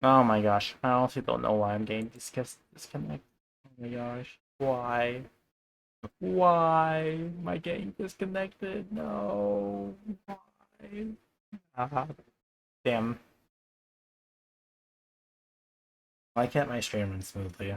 Oh my gosh, I honestly don't know why I'm getting disconnected. Oh my gosh, why? Why am I getting disconnected? No, why? Ah, damn. Why can't my stream run smoothly?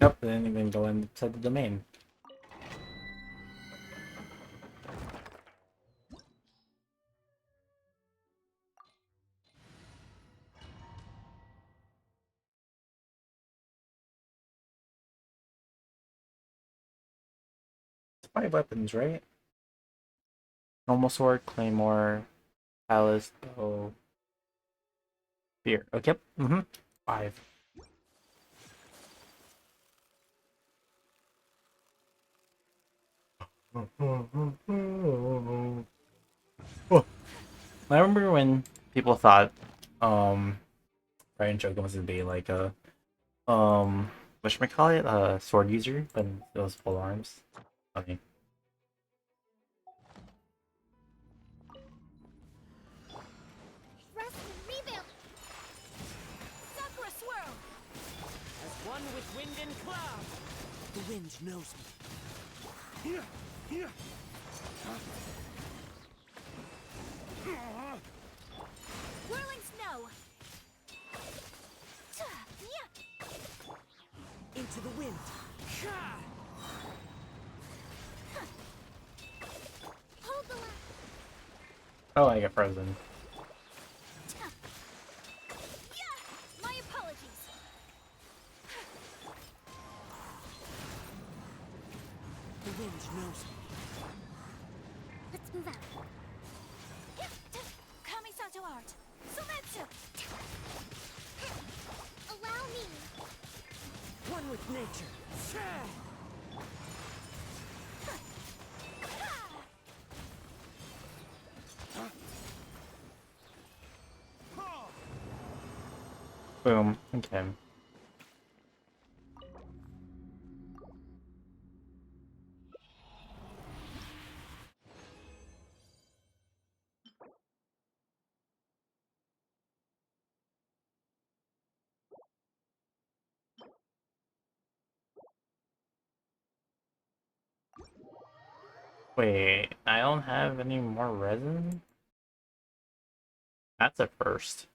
Nope, I didn't even go inside the domain. It's 5 weapons, right? Normal sword, claymore, palace, bow, spear. Okay, five. Oh. I remember when people thought, Brian Shogun was gonna be like a, whatchamacallit, a sword user, but it was full arms. Funny. Rest and rebuild. Sakura swirl. As one with wind and cloud. The wind knows me. Here, here. Whirling snow. Into the wind. Hold the line. Oh, I got frozen. My apologies. The wind knows me. Let's move out. Kamisato art. Sumetsu. Allow me. One with nature. Boom. Okay. Wait, I don't have any more resin? That's a first.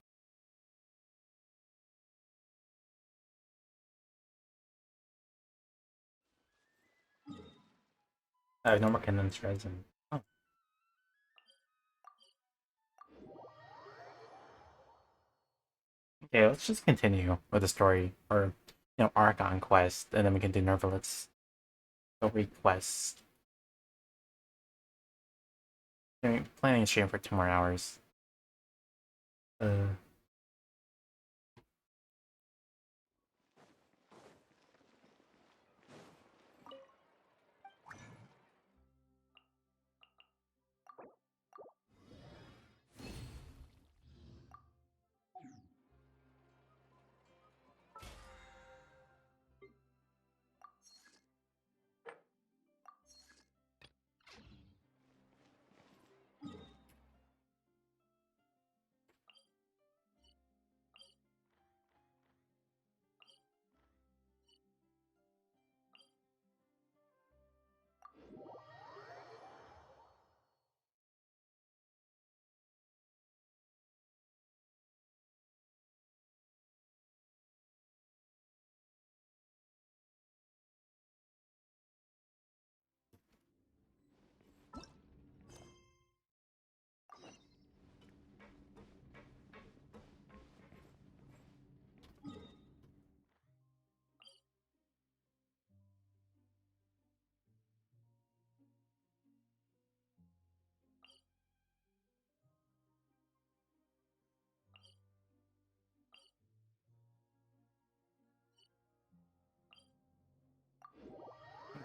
I have no more condensed resin. Oh. Okay, let's just continue with the story, or, Archon quest, and then we can do Nervalit's story quest. Planning to stream for 2 more hours. Uh,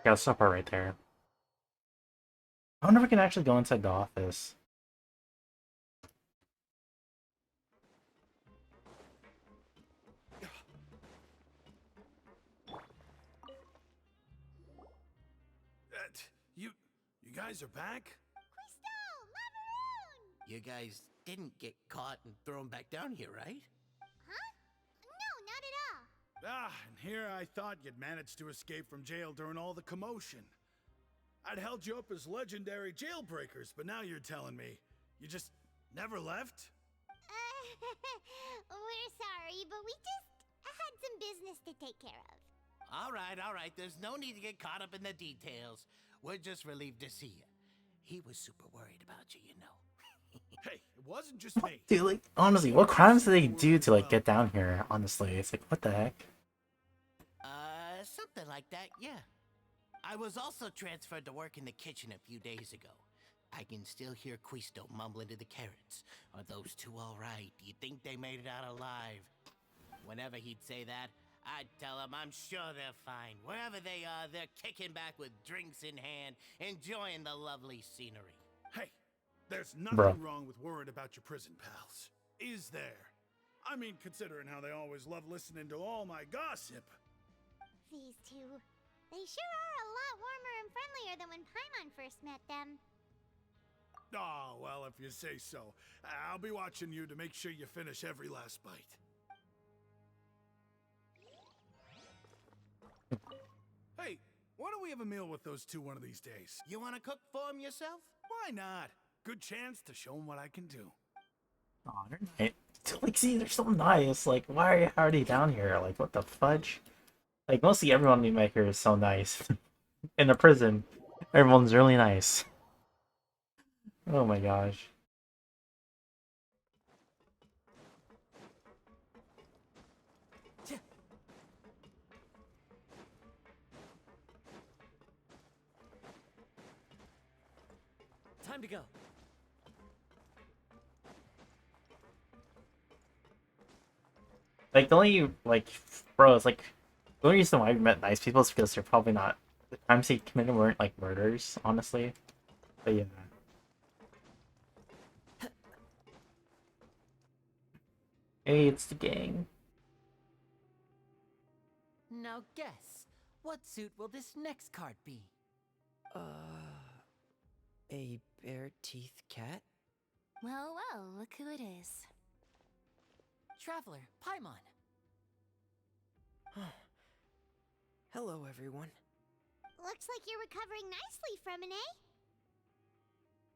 okay, I'll stop her right there. I wonder if we can actually go inside the office. You guys are back? Crystal! Macaroon! You guys didn't get caught and thrown back down here, right? Huh? No, not at all. And here I thought you'd managed to escape from jail during all the commotion. I'd held you up as legendary jailbreakers, but now you're telling me you just never left? We're sorry, but we just had some business to take care of. All right. There's no need to get caught up in the details. We're just relieved to see you. He was super worried about you, you know. Hey, it wasn't just me. Dude, like, honestly, what crimes do they do to, like, get down here, honestly? It's like, what the heck? Something like that, yeah. I was also transferred to work in the kitchen a few days ago. I can still hear Quisto mumbling to the carrots. Are those two all right? Do you think they made it out alive? Whenever he'd say that, I'd tell him I'm sure they're fine. Wherever they are, they're kicking back with drinks in hand, enjoying the lovely scenery. Hey, there's nothing Bruh. wrong with worried about your prison pals. Is there? I mean, considering how they always love listening to all my gossip. These two. They sure are a lot warmer and friendlier than when Paimon first met them. Oh, well, if you say so. I'll be watching you to make sure you finish every last bite. Hey, why don't we have a meal with those two one of these days? You want to cook for him yourself? Why not? Good chance to show them what I can do. Oh, they're nice. Like, see, they're so nice. Like, why are you already down here? Like, what the fudge? Like, mostly everyone we met here is so nice. In the prison, everyone's really nice. Oh my gosh. Time to go. Like, the only, like, bro, it's like, the only reason why we met nice people is because they're probably not, the crimes they committed weren't, like, murders, honestly. But yeah. Hey, it's the gang. Now guess, what suit will this next card be? A bare-teeth cat? Well, look who it is. Traveler, Paimon. Hello, everyone. Looks like you're recovering nicely from an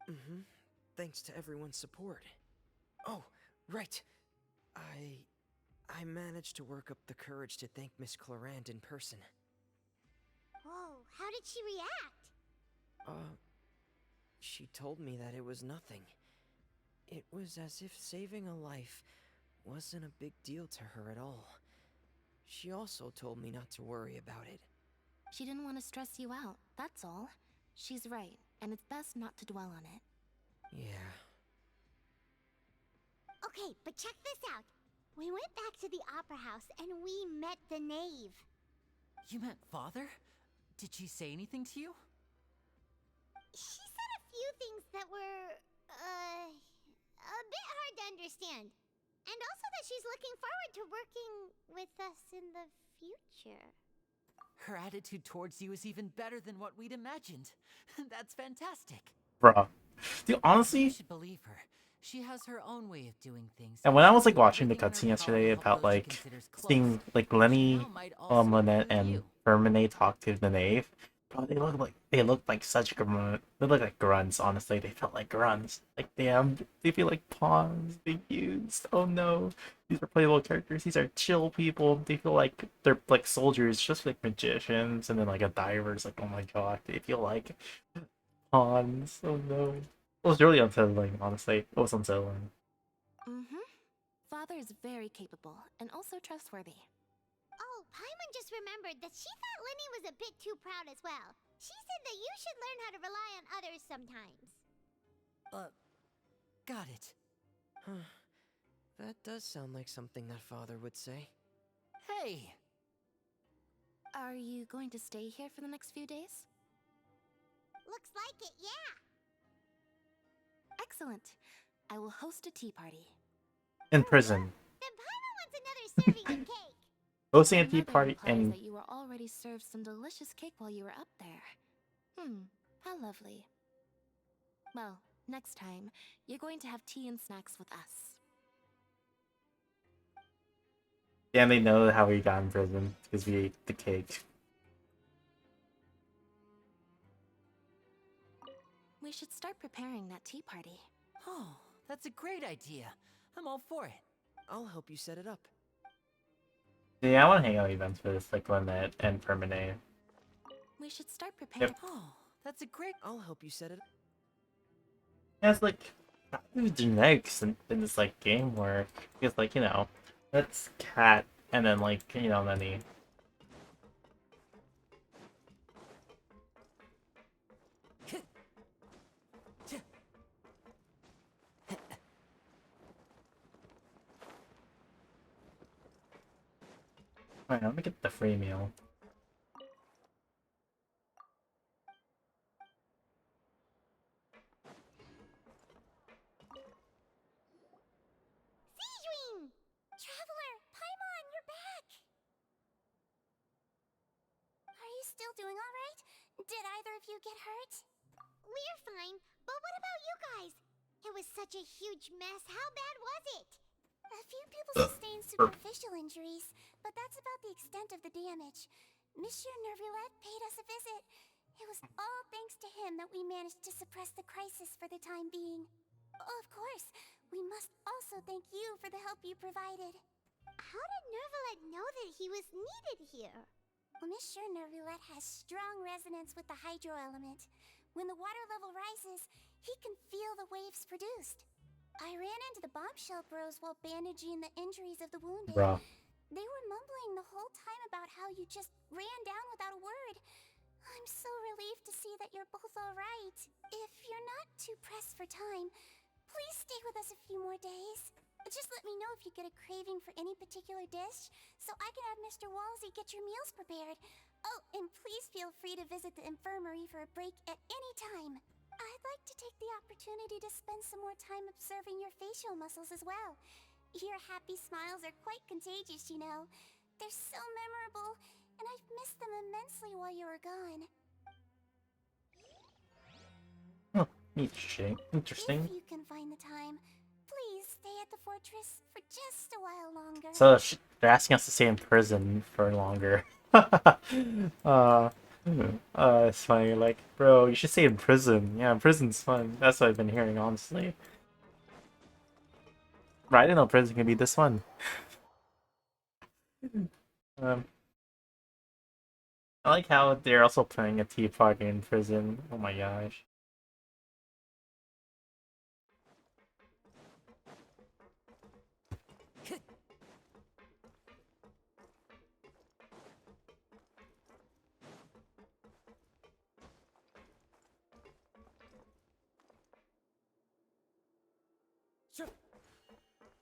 A. Mm-hmm. Thanks to everyone's support. Oh, right. I managed to work up the courage to thank Miss Clarant in person. Whoa, how did she react? She told me that it was nothing. It was as if saving a life wasn't a big deal to her at all. She also told me not to worry about it. She didn't want to stress you out, that's all. She's right, and it's best not to dwell on it. Yeah. Okay, but check this out. We went back to the opera house and we met the knave. You met Father? Did she say anything to you? She said a few things that were, a bit hard to understand. And also that she's looking forward to working with us in the future. Her attitude towards you is even better than what we'd imagined. That's fantastic. Bruh. Dude, You honestly, should believe her. She has her own way of doing things. and when I was, like, watching the Everything in her cutscene power to yesterday help about, those she like, considers close, seeing, like, Lenny, now might also Lynette, include and you. Vermine talk to the knave, bro, they look like such grunt. They look like grunts. Honestly, they felt like grunts. Like, damn, they feel like pawns being used. Oh no, these are playable characters. These are chill people. They feel like they're like soldiers, just like magicians, and then like a diver's. Like, oh my god, they feel like pawns. Oh no, it was really unsettling. Honestly, it was unsettling. Mm-hmm. Father is very capable, and also trustworthy. Oh, Paimon just remembered that she thought Lenny was a bit too proud as well. She said that you should learn how to rely on others sometimes. Got it. Huh. That does sound like something that Father would say. Hey! Are you going to stay here for the next few days? Looks like it, yeah. Excellent. I will host a tea party. In prison. Then Paimon wants another serving of cake. Hosting a Your tea mother party implies in that you were already served some delicious cake while you were up there. How lovely. Well, next time, you're going to have tea and snacks with us. and they know how we got in prison because we ate the cake. We should start preparing that tea party. Oh, that's a great idea. I'm all for it. I'll help you set it up. Yeah, I want to hang out events for this, like one at and permanent. We should start preparing. Oh, that's a great. I'll help you set it up. Yeah, it's like how do genetics in this like game work? Because like that's cat and then like then he. Alright, let me get the free meal. Sejuin! Traveler, Paimon, you're back! Are you still doing alright? Did either of you get hurt? We're fine, but what about you guys? It was such a huge mess. How bad was it? A few people sustained superficial injuries, but that's about the extent of the damage. Monsieur Nervulette paid us a visit. It was all thanks to him that we managed to suppress the crisis for the time being. Of course, we must also thank you for the help you provided. How did Nervulette know that he was needed here? Well, Monsieur Nervulette has strong resonance with the hydro element. When the water level rises, he can feel the waves produced. I ran into the bombshell bros while bandaging the injuries of the wounded. Bruh. They were mumbling the whole time about how you just ran down without a word. I'm so relieved to see that you're both alright. If you're not too pressed for time, please stay with us a few more days. Just let me know if you get a craving for any particular dish, so I can have Mr. Walsey get your meals prepared. Oh, and please feel free to visit the infirmary for a break at any time. I'd like to take the opportunity to spend some more time observing your facial muscles as well. Your happy smiles are quite contagious, you know. They're so memorable, and I've missed them immensely while you were gone. Oh, interesting. If you can find the time, please stay at the fortress for just a while longer. So they're asking us to stay in prison for longer. It's funny. Like, bro, you should stay in prison. Yeah, prison's fun. That's what I've been hearing, honestly. Right, I didn't know prison can be this fun. I like how they're also playing a tea party in prison. Oh my gosh.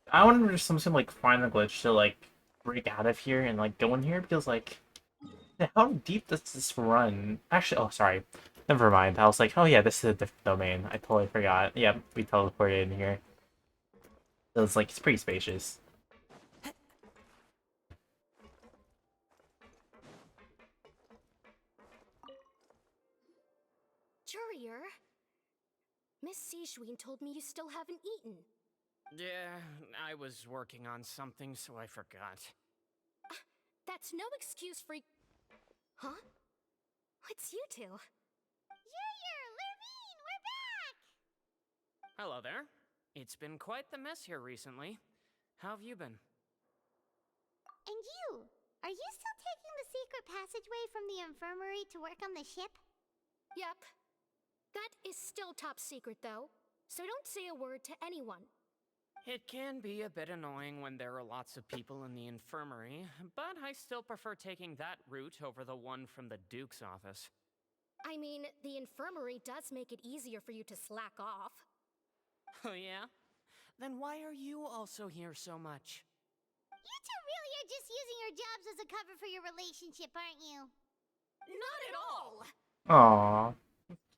I wonder if there's some like final glitch to like break out of here and like go in here because like how deep does this run? Actually, oh sorry, never mind. I was like, oh yeah, this is a different domain. I totally forgot. Yep, we teleported in here. So it's like it's pretty spacious. Courier, Miss Sejuin told me you still haven't eaten. Yeah, I was working on something, so I forgot. That's no excuse for... Huh? It's you two. Lurvine, we're back! Hello there. It's been quite the mess here recently. How have you been? And you? Are you still taking the secret passageway from the infirmary to work on the ship? Yep. That is still top secret, though, so don't say a word to anyone. It can be a bit annoying when there are lots of people in the infirmary, but I still prefer taking that route over the one from the Duke's office. I mean, the infirmary does make it easier for you to slack off. Oh yeah? Then why are you also here so much? You two really are just using your jobs as a cover for your relationship, aren't you? Not at all! Aww,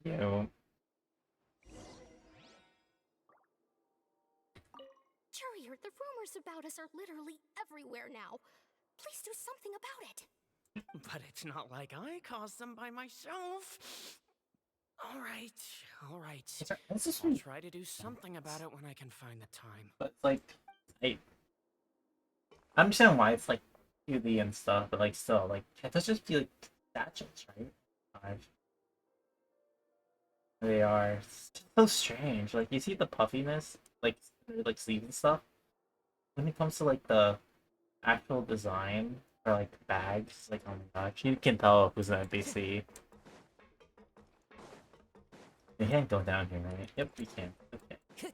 cute. The rumors about us are literally everywhere now. Please do something about it. But it's not like I caused them by myself. All right. It's just I'll try to do something about it when I can find the time. but like, I understand why it's like QD and stuff, but like still, like let's just be like statues, right? 5. They are so strange. Like you see the puffiness, like sleeves and stuff. When it comes to like the actual design or like bags, like oh my gosh, you can tell who's an NPC. We can't go down here, right? Yep, we can. Okay.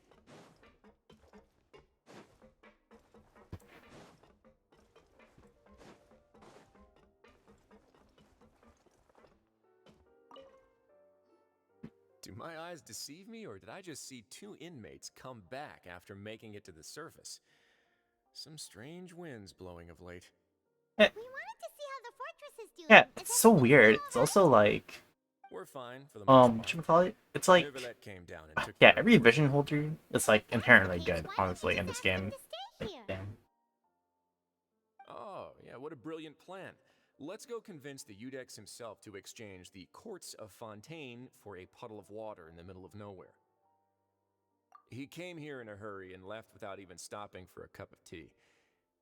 Do my eyes deceive me, or did I just see 2 inmates come back after making it to the surface? Some strange winds blowing of late. We wanted to see how the fortress is doing. Yeah, Is it's so everything weird. all It's right? also like We're fine for the most part. whatchamacallit? It's like Neverlet came down and took yeah, care of every it. vision holder is like If that's inherently the case, good, why didn't honestly, you in just this ask them game. to stay Like, here? damn. Oh, yeah, what a brilliant plan. Let's go convince the Udex himself to exchange the Courts of Fontaine for a puddle of water in the middle of nowhere. He came here in a hurry and left without even stopping for a cup of tea.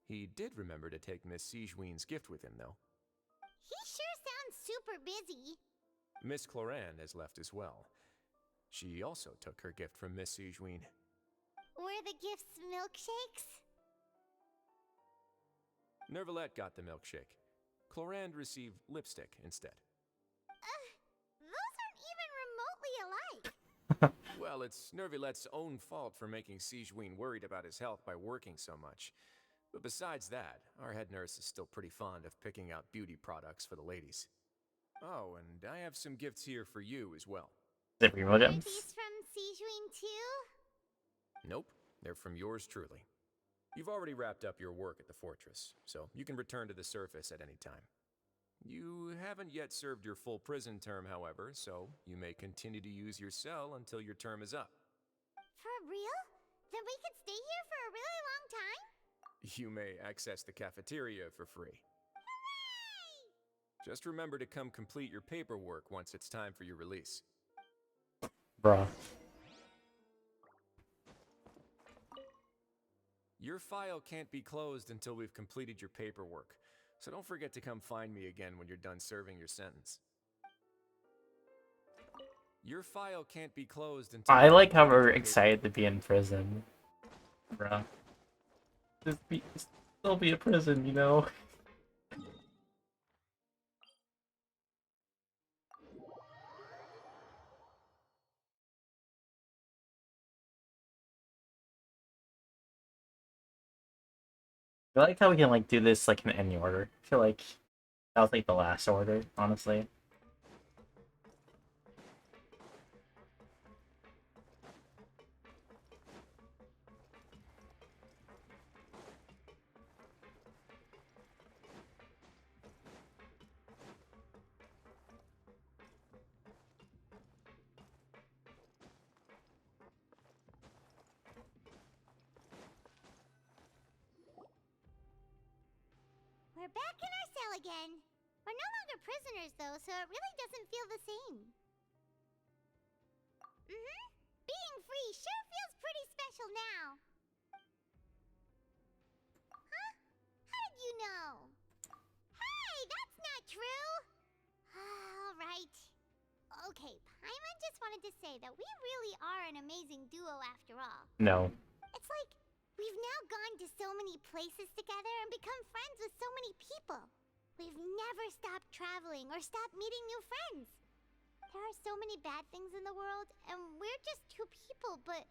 He did remember to take Miss Sigewin's gift with him, though. He sure sounds super busy. Miss Cloran has left as well. She also took her gift from Miss Sigewin. Were the gifts milkshakes? Nervalet got the milkshake. Clorand received lipstick instead. Those aren't even remotely alike. Well, it's Nervalet's own fault for making Sigewin worried about his health by working so much. But besides that, our head nurse is still pretty fond of picking out beauty products for the ladies. Oh, and I have some gifts here for you as well. Is it real Are gems? these from Sigewin too? Nope, they're from yours truly. You've already wrapped up your work at the fortress, so you can return to the surface at any time. You haven't yet served your full prison term, however, so you may continue to use your cell until your term is up. For real? Then we could stay here for a really long time? You may access the cafeteria for free. Hooray! Just remember to come complete your paperwork once it's time for your release. Bruh. Your file can't be closed until we've completed your paperwork, so don't forget to come find me again when you're done serving your sentence. Your file can't be closed until... I like how we're excited to be in prison. Bruh. Still be a prison, you know? I like how we can like do this like in any order. I feel like that was like the last order, honestly. We're back in our cell again. We're no longer prisoners, though, so it really doesn't feel the same. Being free sure feels pretty special now. Huh? How did you know? Hey, that's not true! All right. Okay, Paimon just wanted to say that we really are an amazing duo after all. No. It's like we've now gone to so many places together and become friends with so many people. We've never stopped traveling or stopped meeting new friends. There are so many bad things in the world, and we're just two people, but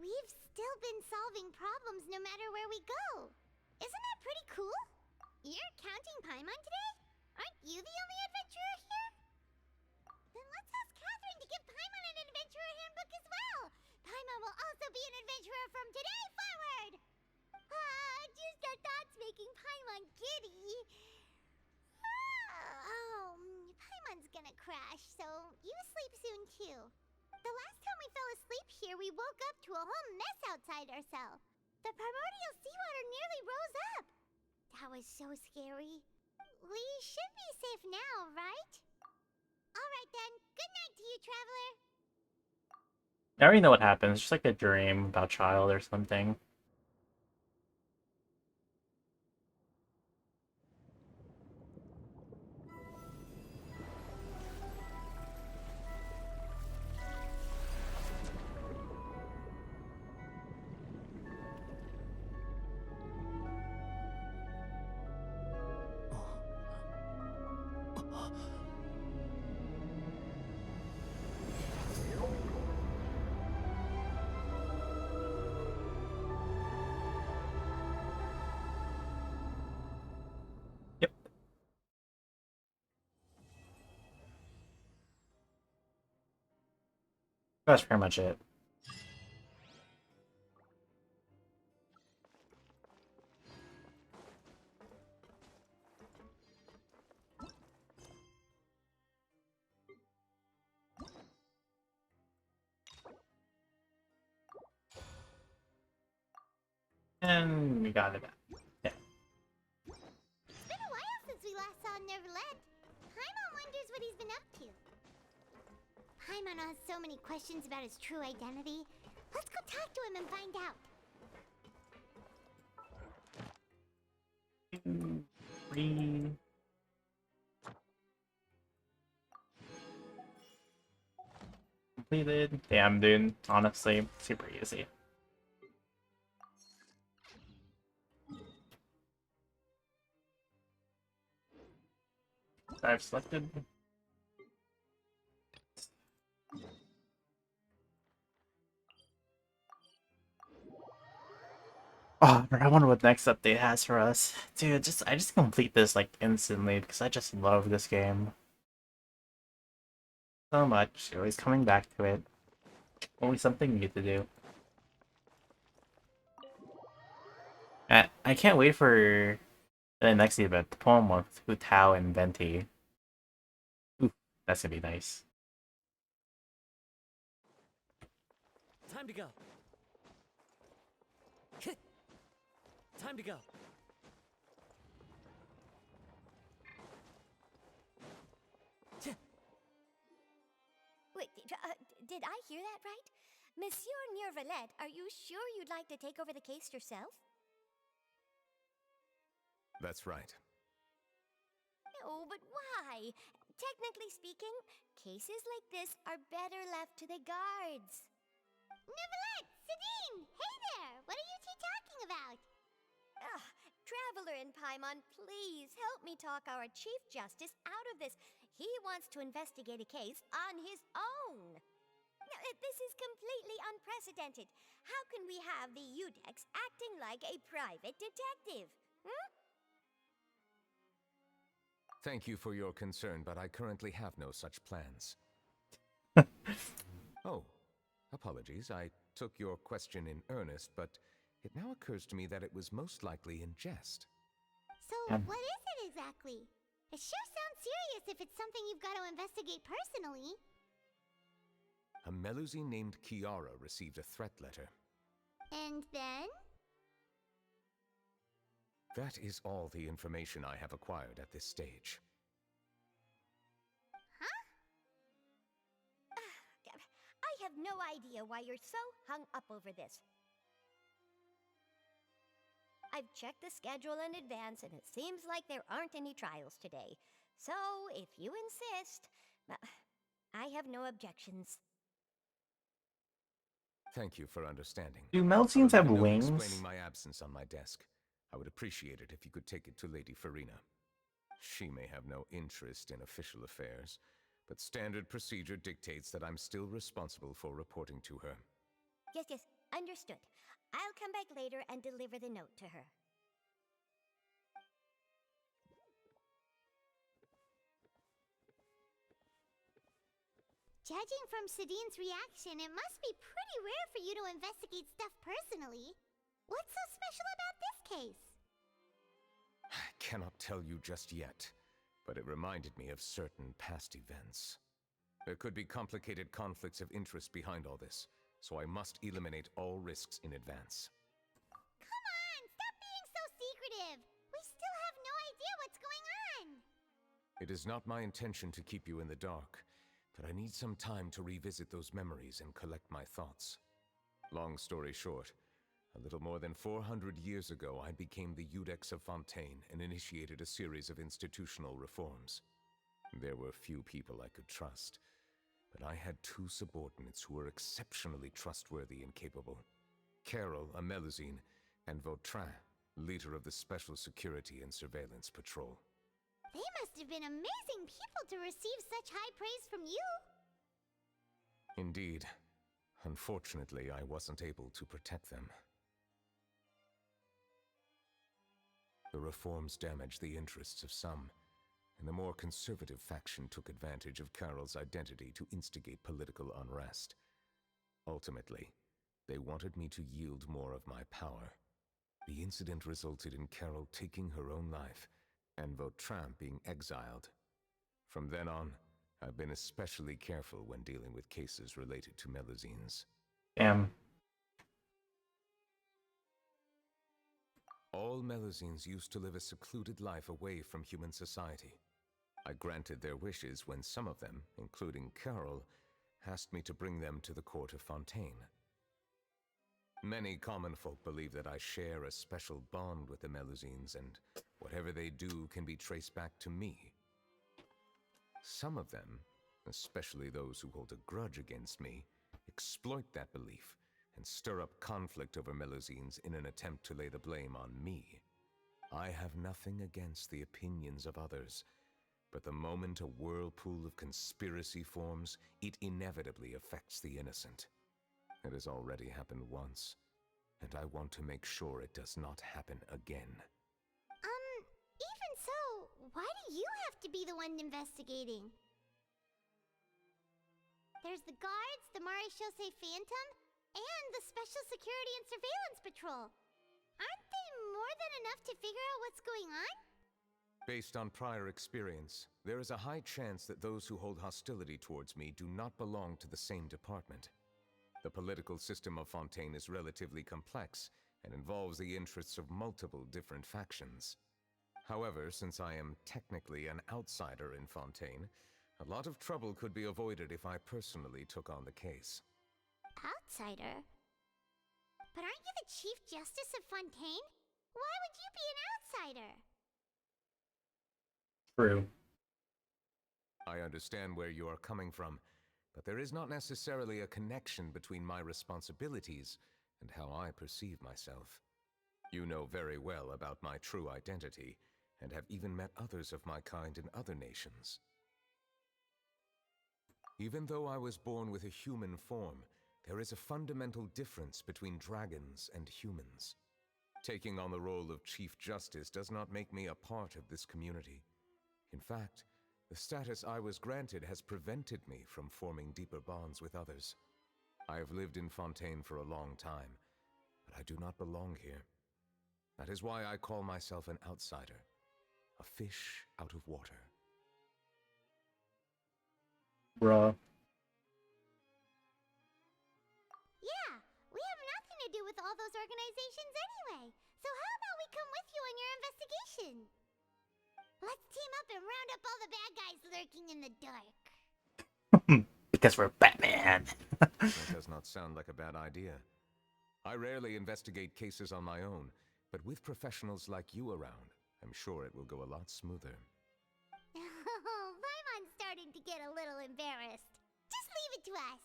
we've still been solving problems no matter where we go. Isn't that pretty cool? You're counting Paimon today? Aren't you the only adventurer here? Then let's ask Catherine to give Paimon an adventurer handbook as well. Paimon will also be an adventurer from today forward. Just the thoughts making Paimon giddy. Paimon's gonna crash, so you sleep soon too. The last time we fell asleep here, we woke up to a whole mess outside our cell. The primordial seawater nearly rose up. That was so scary. We should be safe now, right? Alright then, good night to you, traveler. I already know what happens. It's just like a dream about child or something. Yep. That's pretty much it. And we got it back. Yeah. It's been a while since we last saw Nervalet. Paimon wonders what he's been up to. Paimon has so many questions about his true identity. Let's go talk to him and find out. 2, 3. Completed. Damn, dude. Honestly, super easy. I've selected. Oh, bro, I wonder what next update has for us. Dude, I just complete this like instantly because I just love this game so much. Always coming back to it. Always something new to do. I can't wait for the next event, the poem with Hu Tao and Venti. Ooh, that's gonna be nice. Time to go. Time to go. Wait, did I hear that right? Monsieur Nervalet, are you sure you'd like to take over the case yourself? That's right. No, but why? Technically speaking, cases like this are better left to the guards. Nervalet! Sidine! Hey there! What are you two talking about? Traveler and Paimon, please help me talk our Chief Justice out of this. He wants to investigate a case on his own. Now, this is completely unprecedented. How can we have the Udex acting like a private detective? Thank you for your concern, but I currently have no such plans. Oh, apologies. I took your question in earnest, but it now occurs to me that it was most likely in jest. So, what is it exactly? It sure sounds serious if it's something you've got to investigate personally. A Melusine named Kiara received a threat letter. And then? That is all the information I have acquired at this stage. Huh? I have no idea why you're so hung up over this. I've checked the schedule in advance, and it seems like there aren't any trials today. So, if you insist, I have no objections. Thank you for understanding. Do Melusines have wings? Explaining my absence on my desk. I would appreciate it if you could take it to Lady Farina. She may have no interest in official affairs, but standard procedure dictates that I'm still responsible for reporting to her. Yes, understood. I'll come back later and deliver the note to her. Judging from Sidine's reaction, it must be pretty rare for you to investigate stuff personally. What's so special about this case? I cannot tell you just yet, but it reminded me of certain past events. There could be complicated conflicts of interest behind all this, so I must eliminate all risks in advance. secretive. We still have no idea what's going on. It is not my intention to keep you in the dark, but I need some time to revisit those memories and collect my thoughts. Long story short, a little more than 400 years ago, I became the Iudex of Fontaine and initiated a series of institutional reforms. There were few people I could trust, but I had two subordinates who were exceptionally trustworthy and capable. Carol, a Melusine, and Vautrin, leader of the Special Security and Surveillance Patrol. They must have been amazing people to receive such high praise from you. Indeed. Unfortunately, I wasn't able to protect them. The reforms damaged the interests of some, and the more conservative faction took advantage of Carol's identity to instigate political unrest. Ultimately, they wanted me to yield more of my power. The incident resulted in Carol taking her own life, and Vautrin being exiled. From then on, I've been especially careful when dealing with cases related to Melusines. Damn. All Melusines used to live a secluded life away from human society. I granted their wishes when some of them, including Carol, asked me to bring them to the court of Fontaine. Many common folk believe that I share a special bond with the Melusines, and whatever they do can be traced back to me. Some of them, especially those who hold a grudge against me, exploit that belief and stir up conflict over Melusines in an attempt to lay the blame on me. I have nothing against the opinions of others, but the moment a whirlpool of conspiracy forms, it inevitably affects the innocent. It has already happened once, and I want to make sure it does not happen again. Even so, why do you have to be the one investigating? There's the guards, the Marechaussee Phantom, and the Special Security and Surveillance Patrol. Aren't they more than enough to figure out what's going on? Based on prior experience, there is a high chance that those who hold hostility towards me do not belong to the same department. The political system of Fontaine is relatively complex and involves the interests of multiple different factions. However, since I am technically an outsider in Fontaine, a lot of trouble could be avoided if I personally took on the case. Outsider? But aren't you the Chief Justice of Fontaine? Why would you be an outsider? True. I understand where you are coming from, but there is not necessarily a connection between my responsibilities and how I perceive myself. You know very well about my true identity, and have even met others of my kind in other nations. Even though I was born with a human form, there is a fundamental difference between dragons and humans. Taking on the role of Chief Justice does not make me a part of this community. In fact, the status I was granted has prevented me from forming deeper bonds with others. I have lived in Fontaine for a long time, but I do not belong here. That is why I call myself an outsider, a fish out of water. Bruh. Yeah, we have nothing to do with all those organizations anyway. So how about we come with you on your investigation? Let's team up and round up all the bad guys lurking in the dark. Because we're Batman. That does not sound like a bad idea. I rarely investigate cases on my own, but with professionals like you around, I'm sure it will go a lot smoother. Oh, Paimon's starting to get a little embarrassed. Just leave it to us.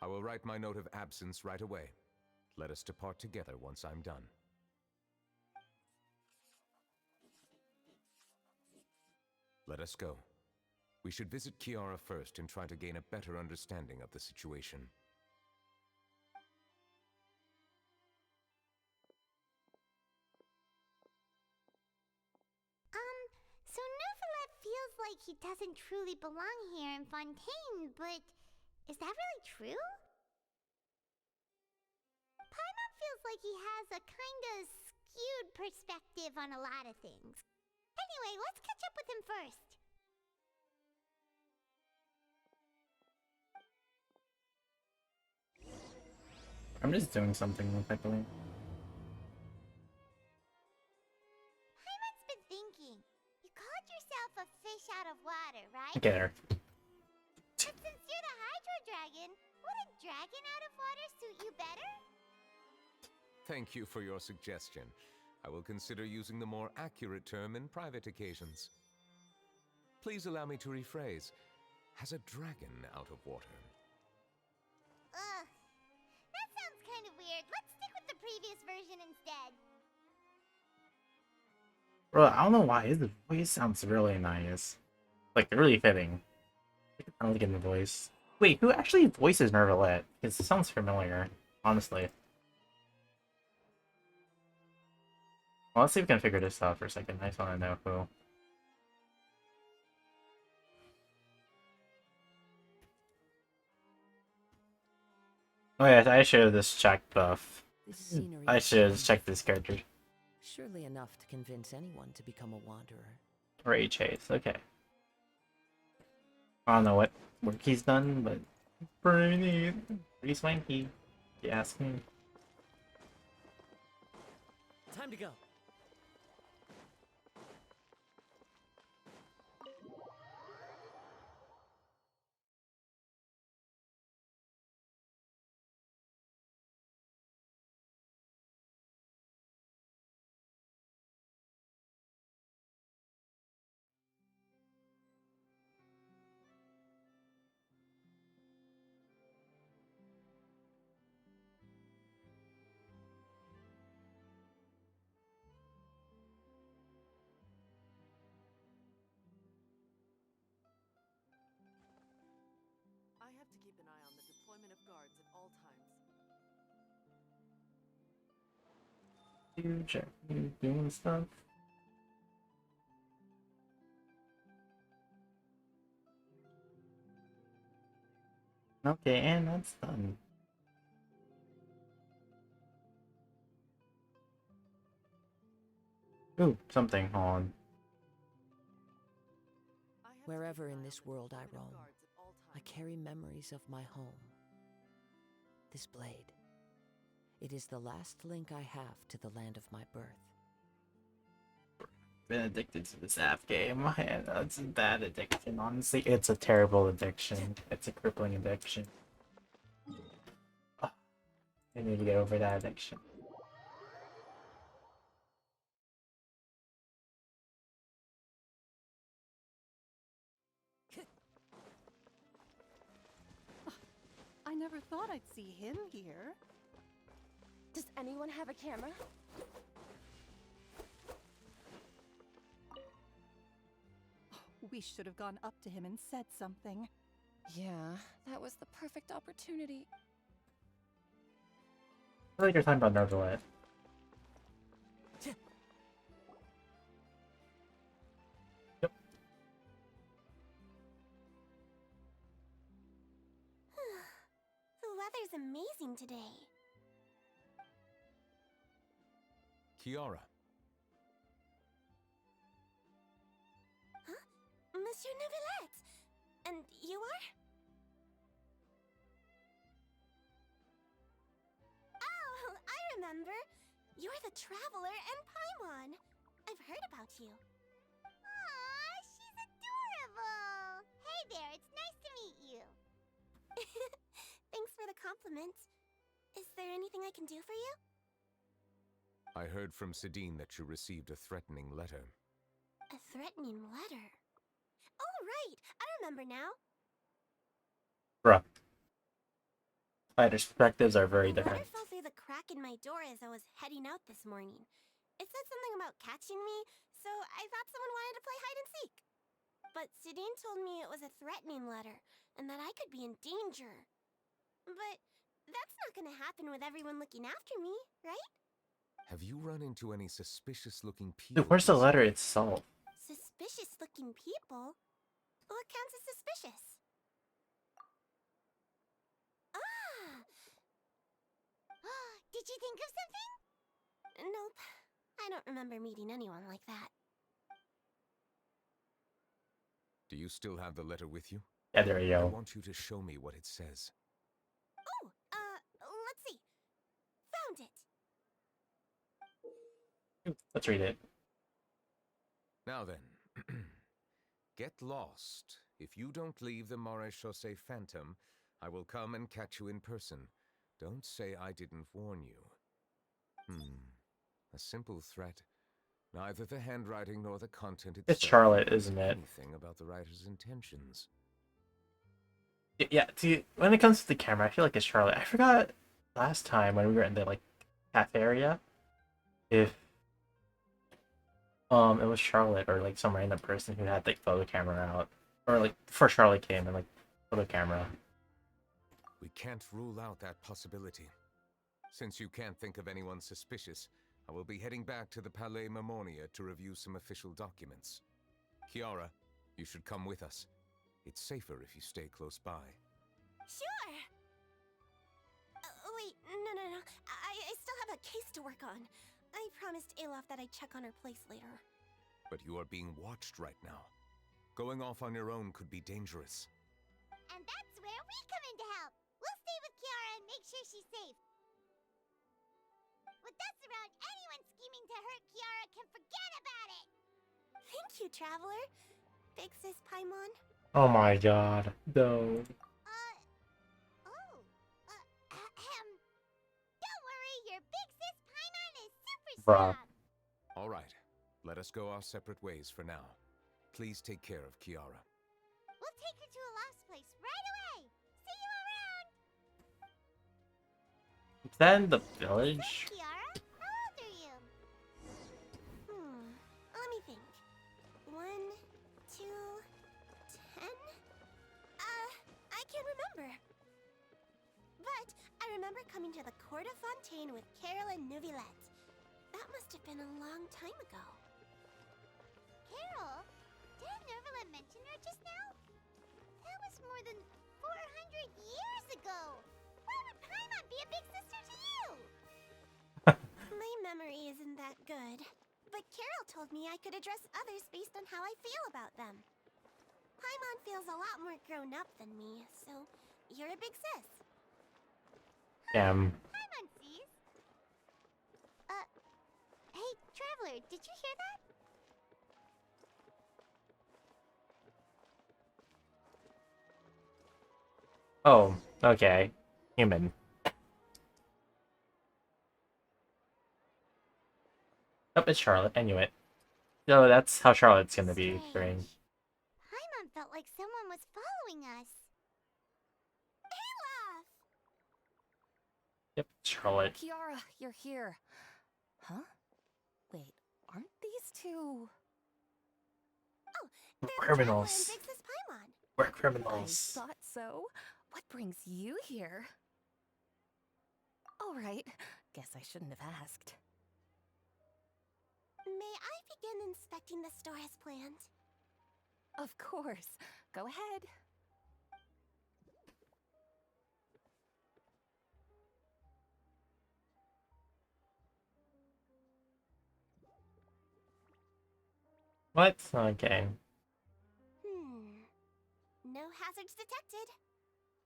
I will write my note of absence right away. Let us depart together once I'm done. Let us go. We should visit Kiara first and try to gain a better understanding of the situation. So Neuvillette feels like he doesn't truly belong here in Fontaine, but is that really true? Paimon feels like he has a kinda skewed perspective on a lot of things. Anyway, let's catch up with him first. I'm just doing something quickly. Look at her. But since you're the Hydro Dragon, would a dragon out of water suit you better? Thank you for your suggestion. I will consider using the more accurate term in private occasions. Please allow me to rephrase. Has a dragon out of water? Ugh. That sounds kind of weird. Let's stick with the previous version instead. Bro, I don't know why his voice sounds really nice. Like, really fitting. I don't like in the voice. Wait, who actually voices Nervalette? Because it sounds familiar, honestly. Well, let's see if we can figure this out for a second. I just want to know who. Oh yeah, I should have just checked buff. This scenery I is should have wonderful. checked this character. Surely enough to convince anyone to become a wanderer. Ray Chase, okay. I don't know what work he's done, but pretty swanky, if you ask me. Time to go. I have to keep an eye on the deployment of guards at all times. You check you doing stuff. Okay, and that's done. Ooh, something on. Wherever in this world I roam, I carry memories of my home. This blade. It is the last link I have to the land of my birth. Been addicted to this app game. Man, that's a bad addiction. Honestly, it's a terrible addiction. It's a crippling addiction. Ugh, I need to get over that addiction. I never thought I'd see him here. Does anyone have a camera? We should have gone up to him and said something. Yeah, that was the perfect opportunity. I feel like you're talking about Nervalette. Yep. The weather's amazing today. Kiara. Huh? Monsieur Neuvillette! And you are? Oh, I remember! You're the Traveler and Paimon! I've heard about you. Aw, she's adorable! Hey there, it's nice to meet you. Thanks for the compliment. Is there anything I can do for you? I heard from Sidine that you received a threatening letter. A threatening letter? Oh, right! I remember now. Bruh. Fighters' perspectives are very The different. letter fell through the crack in my door as I was heading out this morning. It said something about catching me, so I thought someone wanted to play hide and seek. But Sidine told me it was a threatening letter, and that I could be in danger. But that's not gonna happen with everyone looking after me, right? Have you run into any suspicious-looking people? Dude, where's the letter recently? itself? Suspicious-looking people? What counts as suspicious? Ah! Did you think of something? Nope. I don't remember meeting anyone like that. Do you still have the letter with you? Yeah, there you I go. want you to show me what it says. Oh, let's see. Found it. Let's read it. Now then, get lost If you don't leave the Maréchaussée Phantom, I will come and catch you in person. Don't say I didn't warn you. A simple threat. Neither the handwriting nor the content itself It's Charlotte, reveals isn't it? anything about the writer's intentions. Yeah, see, when it comes to the camera, I feel like it's Charlotte. I forgot last time when we were in the, like, cafe area, if it was Charlotte or, like, some random person who had, like, photo camera out. Or, like, before Charlotte came and, like, photo camera. We can't rule out that possibility. Since you can't think of anyone suspicious, I will be heading back to the Palais Mermonia to review some official documents. Kiara, you should come with us. It's safer if you stay close by. Sure! Wait, no. I still have a case to work on. I promised Alof that I'd check on her place later. But you are being watched right now. Going off on your own could be dangerous. And that's where we come in to help. We'll stay with Kiara and make sure she's safe. With us around, anyone scheming to hurt Kiara can forget about it. Thank you, Traveler. Big Sis Paimon. Oh my god, no. Don't worry, your Big Sis Paimon is super Bruh. strong. All right, let us go our separate ways for now. Please take care of Kiara. We'll take her to a lost place right away. See you around. Is that in the village? Kiara, how old are you? Let me think. 1, 2, 10? I can't remember. But I remember coming to the Court of Fontaine with Carol and Neuvillette. That must have been a long time ago. Carol? Did Neuvillette mention her just now? That was more than 400 years ago. Why would Paimon be a big sister to you? My memory isn't that good. But Carol told me I could address others based on how I feel about them. Paimon feels a lot more grown up than me, so you're a big sis. Damn. Paimon sees. Hey, Traveler, did you hear that? Oh, okay. Human. Oh, it's Charlotte. I knew it. No, that's how Charlotte's gonna be appearing. Paimon felt like someone was following us. Alof! Yep, Charlotte. Kiara, you're here. Huh? Wait, aren't these two... Oh, they're Criminals. the Traveler and Big Sis Paimon. We're I criminals. thought so. What brings you here? All right. Guess I shouldn't have asked. May I begin inspecting the store as planned? Of course. Go ahead. What? Okay. No hazards detected.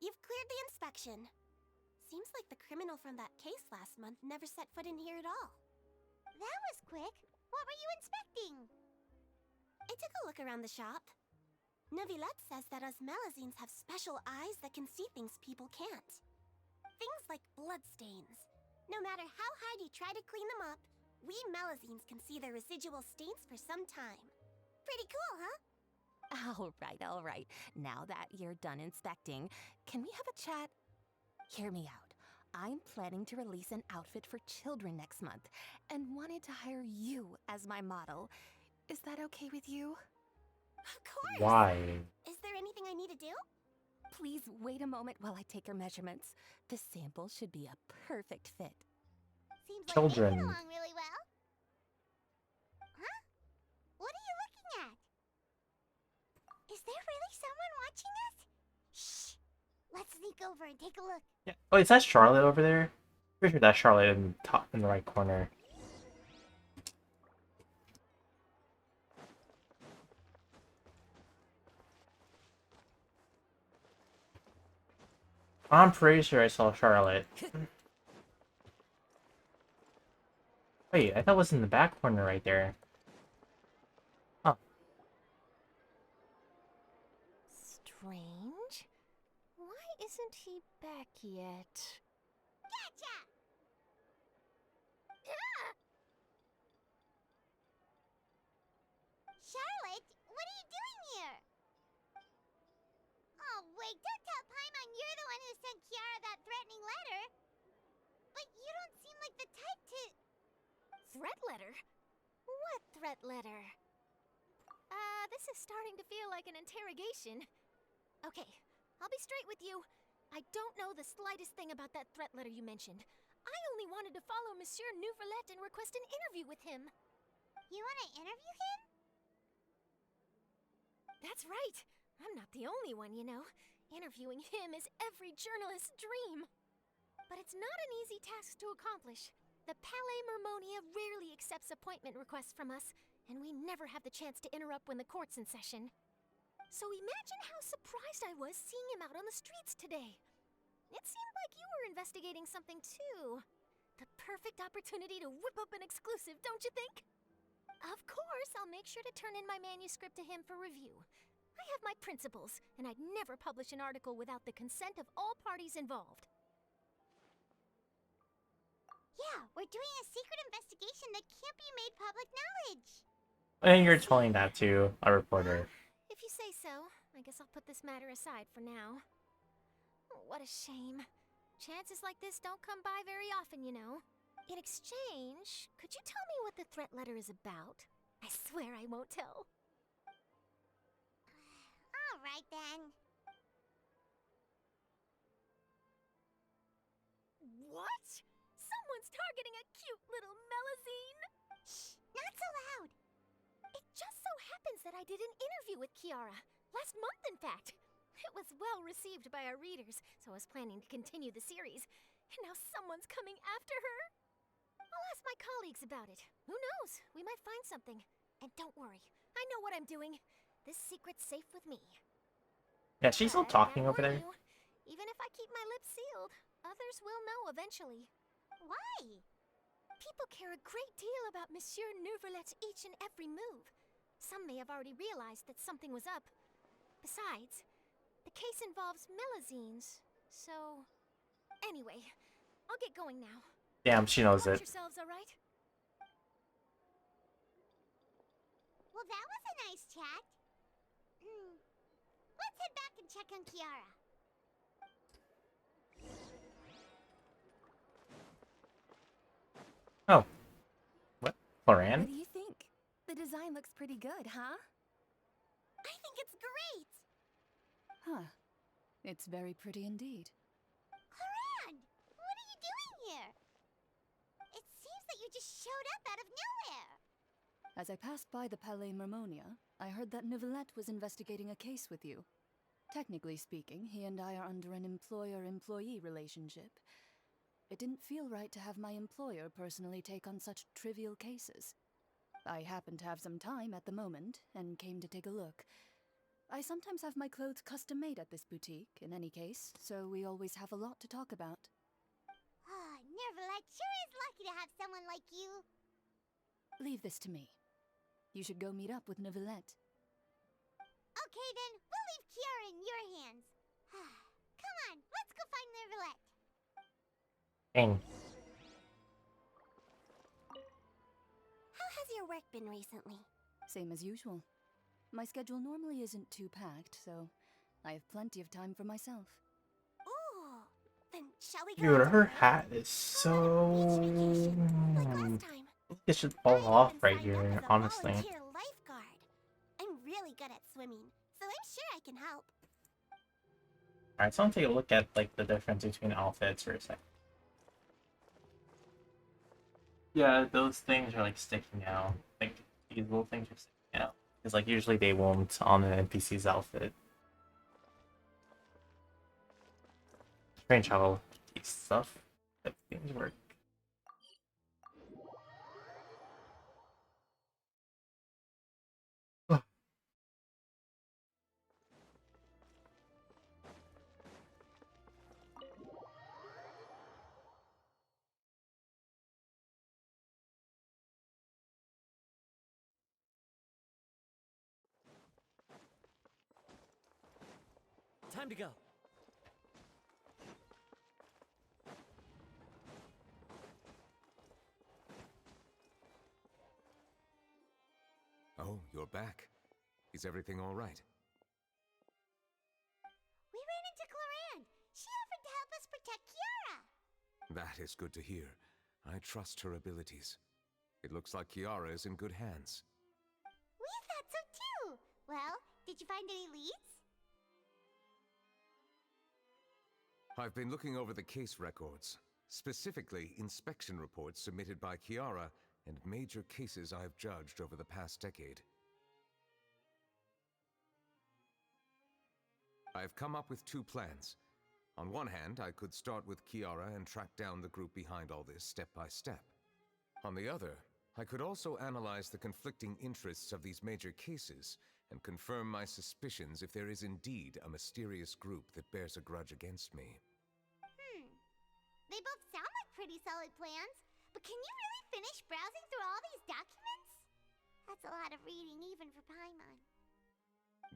You've cleared the inspection. Seems like the criminal from that case last month never set foot in here at all. That was quick. What were you inspecting? I took a look around the shop. Neuvillette says that us Melazines have special eyes that can see things people can't. Things like bloodstains. No matter how hard you try to clean them up, we Melazines can see their residual stains for some time. Pretty cool, huh? All right. Now that you're done inspecting, can we have a chat? Hear me out. I'm planning to release an outfit for children next month and wanted to hire you as my model. Is that okay with you? Of course! Why? Is there anything I need to do? Please wait a moment while I take your measurements. The sample should be a perfect fit. Seems like they Children. get along really well. Huh? What are you looking at? Is there really someone watching us? Shh! Let's sneak over and take a look. Yeah. Oh, is that Charlotte over there? Pretty sure that's Charlotte in the top in the right corner. I'm pretty sure I saw Charlotte. Wait, I thought it was in the back corner right there. Oh. strange. Why isn't he back yet? Gotcha! Ah! Charlotte, what are you doing here? Oh, wait, don't tell Paimon you're the one who sent Kiara that threatening letter. But you don't seem like the type to... Threat letter? What threat letter? This is starting to feel like an interrogation. Okay, I'll be straight with you. I don't know the slightest thing about that threat letter you mentioned. I only wanted to follow Monsieur Nouvelet and request an interview with him. You want to interview him? That's right. I'm not the only one, you know. Interviewing him is every journalist's dream. But it's not an easy task to accomplish. The Palais Mermonia rarely accepts appointment requests from us, and we never have the chance to interrupt when the court's in session. So imagine how surprised I was seeing him out on the streets today. It seemed like you were investigating something too. The perfect opportunity to whip up an exclusive, don't you think? Of course, I'll make sure to turn in my manuscript to him for review. I have my principles, and I'd never publish an article without the consent of all parties involved. Yeah, we're doing a secret investigation that can't be made public knowledge. And you're telling that to a reporter. If you say so, I guess I'll put this matter aside for now. What a shame. Chances like this don't come by very often, you know. In exchange, could you tell me what the threat letter is about? I swear I won't tell. All right, then. What? Someone's targeting a cute little melazine? Shh, not so loud. It just so happens that I did an interview with Kiara. Last month, in fact. It was well received by our readers, so I was planning to continue the series. And now someone's coming after her. I'll ask my colleagues about it. Who knows? We might find something. And don't worry, I know what I'm doing. This secret's safe with me. Yeah, she's still talking over there. Even if I keep my lips sealed, others will know eventually. Why? People care a great deal about Monsieur Nouvelet's each and every move. Some may have already realized that something was up. Besides, the case involves melazines, so... Anyway, I'll get going now. Damn, she knows Watch it. yourselves, all right? Well, that was a nice chat. Let's head back and check on Kiara. Oh. What? Floran? What do you think? The design looks pretty good, huh? I think it's great! Huh. It's very pretty indeed. Floran! What are you doing here? It seems that you just showed up out of nowhere. As I passed by the Palais Mermonia, I heard that Nouvelet was investigating a case with you. Technically speaking, he and I are under an employer-employee relationship. It didn't feel right to have my employer personally take on such trivial cases. I happen to have some time at the moment, and came to take a look. I sometimes have my clothes custom-made at this boutique, in any case, so we always have a lot to talk about. Nouvelet sure is lucky to have someone like you. Leave this to me. You should go meet up with Nouvelet. Okay then, we'll leave Kiara in your hands. Come on, let's go find Nouvelet. Dang. How has your work been recently? Same as usual. My schedule normally isn't too packed, so I have plenty of time for myself. Ooh, then shall we go? Dude, her hat is so... It should fall off right here, honestly. Lifeguard. I'm really good at swimming, so I'm sure I can help. Alright, so I'm gonna take a look at like the difference between outfits for a second. Yeah, those things are like sticking out. Like these little things are sticking out. Because like usually they won't on an NPC's outfit. Strange how these stuff that things work. Time to go. Oh, you're back. Is everything all right? We ran into Cloran. She offered to help us protect Kiara. That is good to hear. I trust her abilities. It looks like Kiara is in good hands. We thought so too. Well, did you find any leads? I've been looking over the case records, specifically inspection reports submitted by Kiara and major cases I've judged over the past decade. I've come up with two plans. On one hand, I could start with Kiara and track down the group behind all this step by step. On the other, I could also analyze the conflicting interests of these major cases and confirm my suspicions if there is indeed a mysterious group that bears a grudge against me. They both sound like pretty solid plans, but can you really finish browsing through all these documents? That's a lot of reading even for Paimon.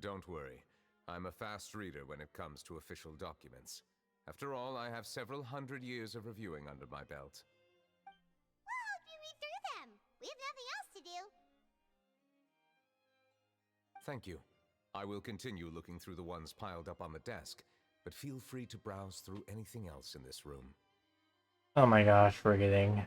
Don't worry. I'm a fast reader when it comes to official documents. After all, I have several hundred years of reviewing under my belt. We'll help you read through them. We have nothing else to do. Thank you. I will continue looking through the ones piled up on the desk, but feel free to browse through anything else in this room. Oh my gosh, we're getting...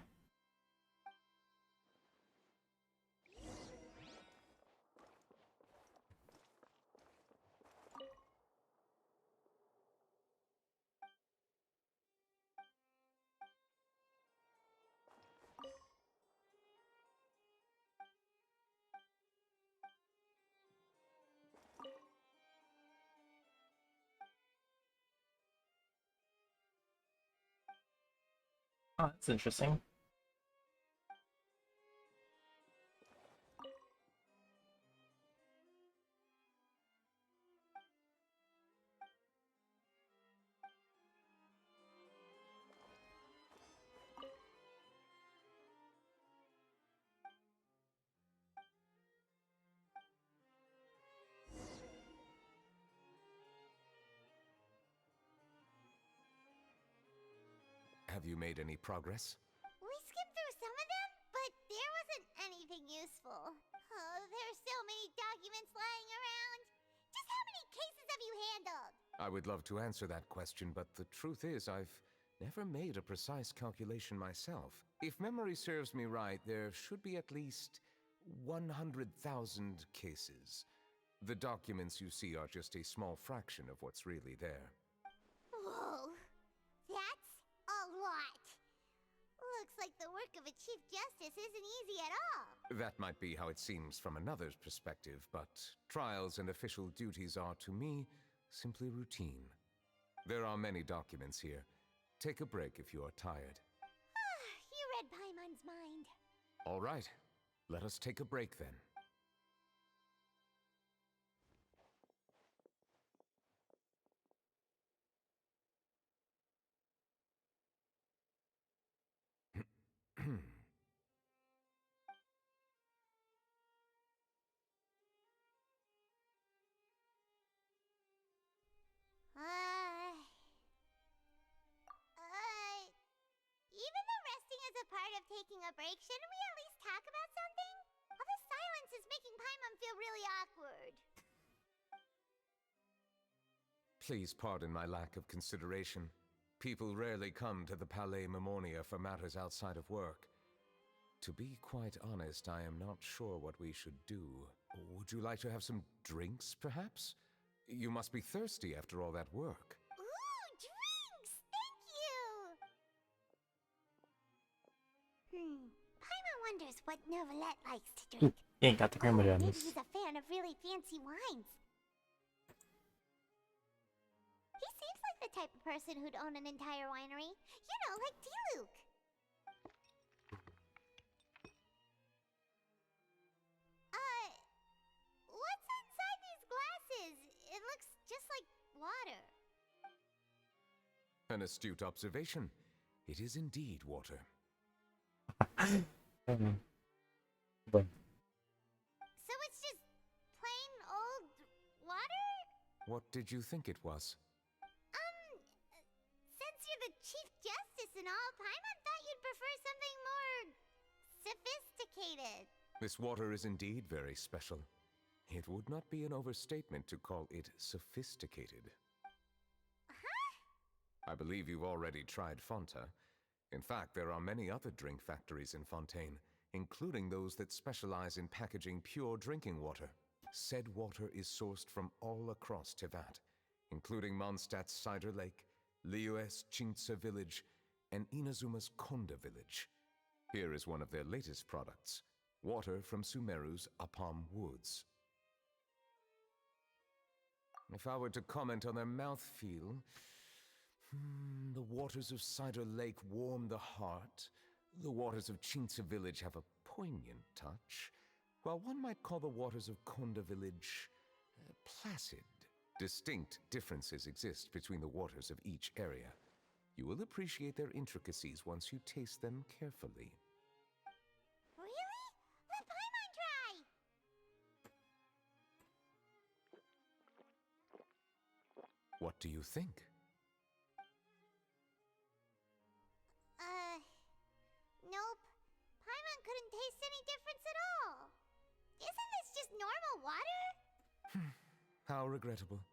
Oh, that's interesting. Have you made any progress? We skimmed through some of them, but there wasn't anything useful. Oh, there's so many documents lying around. Just how many cases have you handled? I would love to answer that question, but the truth is I've never made a precise calculation myself. If memory serves me right, there should be at least 100,000 cases. The documents you see are just a small fraction of what's really there. Whoa, that's a lot. Looks like the work of a Chief Justice isn't easy at all. That might be how it seems from another's perspective, but trials and official duties are, to me, simply routine. There are many documents here. Take a break if you are tired. You read Paimon's mind. All right, let us take a break then. Even though resting is a part of taking a break, shouldn't we at least talk about something? All this silence is making Paimon feel really awkward. Please pardon my lack of consideration. People rarely come to the Palais Mermonia for matters outside of work. To be quite honest, I am not sure what we should do. Would you like to have some drinks, perhaps? You must be thirsty after all that work. Ooh, drinks! Thank you! Paimon wonders what Novelette likes to drink. He ain't got the cream Maybe gems. he's a fan of really fancy wines. He seems like the type of person who'd own an entire winery. You know, like Diluc. What's inside these glasses? It looks just like water. An astute observation. It is indeed water. But So it's just plain old water? What did you think it was? Chief Justice and all, Paimon thought you'd prefer something more sophisticated. This water is indeed very special. It would not be an overstatement to call it sophisticated. Huh? I believe you've already tried Fonta. In fact, there are many other drink factories in Fontaine, including those that specialize in packaging pure drinking water. Said water is sourced from all across Tevat, including Mondstadt's Cider Lake, Liyue's Chintsa Village, and Inazuma's Konda Village. Here is one of their latest products, water from Sumeru's Apam Woods. If I were to comment on their mouthfeel, the waters of Cider Lake warm the heart. The waters of Chintsa Village have a poignant touch, while one might call the waters of Konda Village placid. Distinct differences exist between the waters of each area. You will appreciate their intricacies once you taste them carefully. Really? Let Paimon try! What do you think? Nope. Paimon couldn't taste any difference at all. Isn't this just normal water? How regrettable.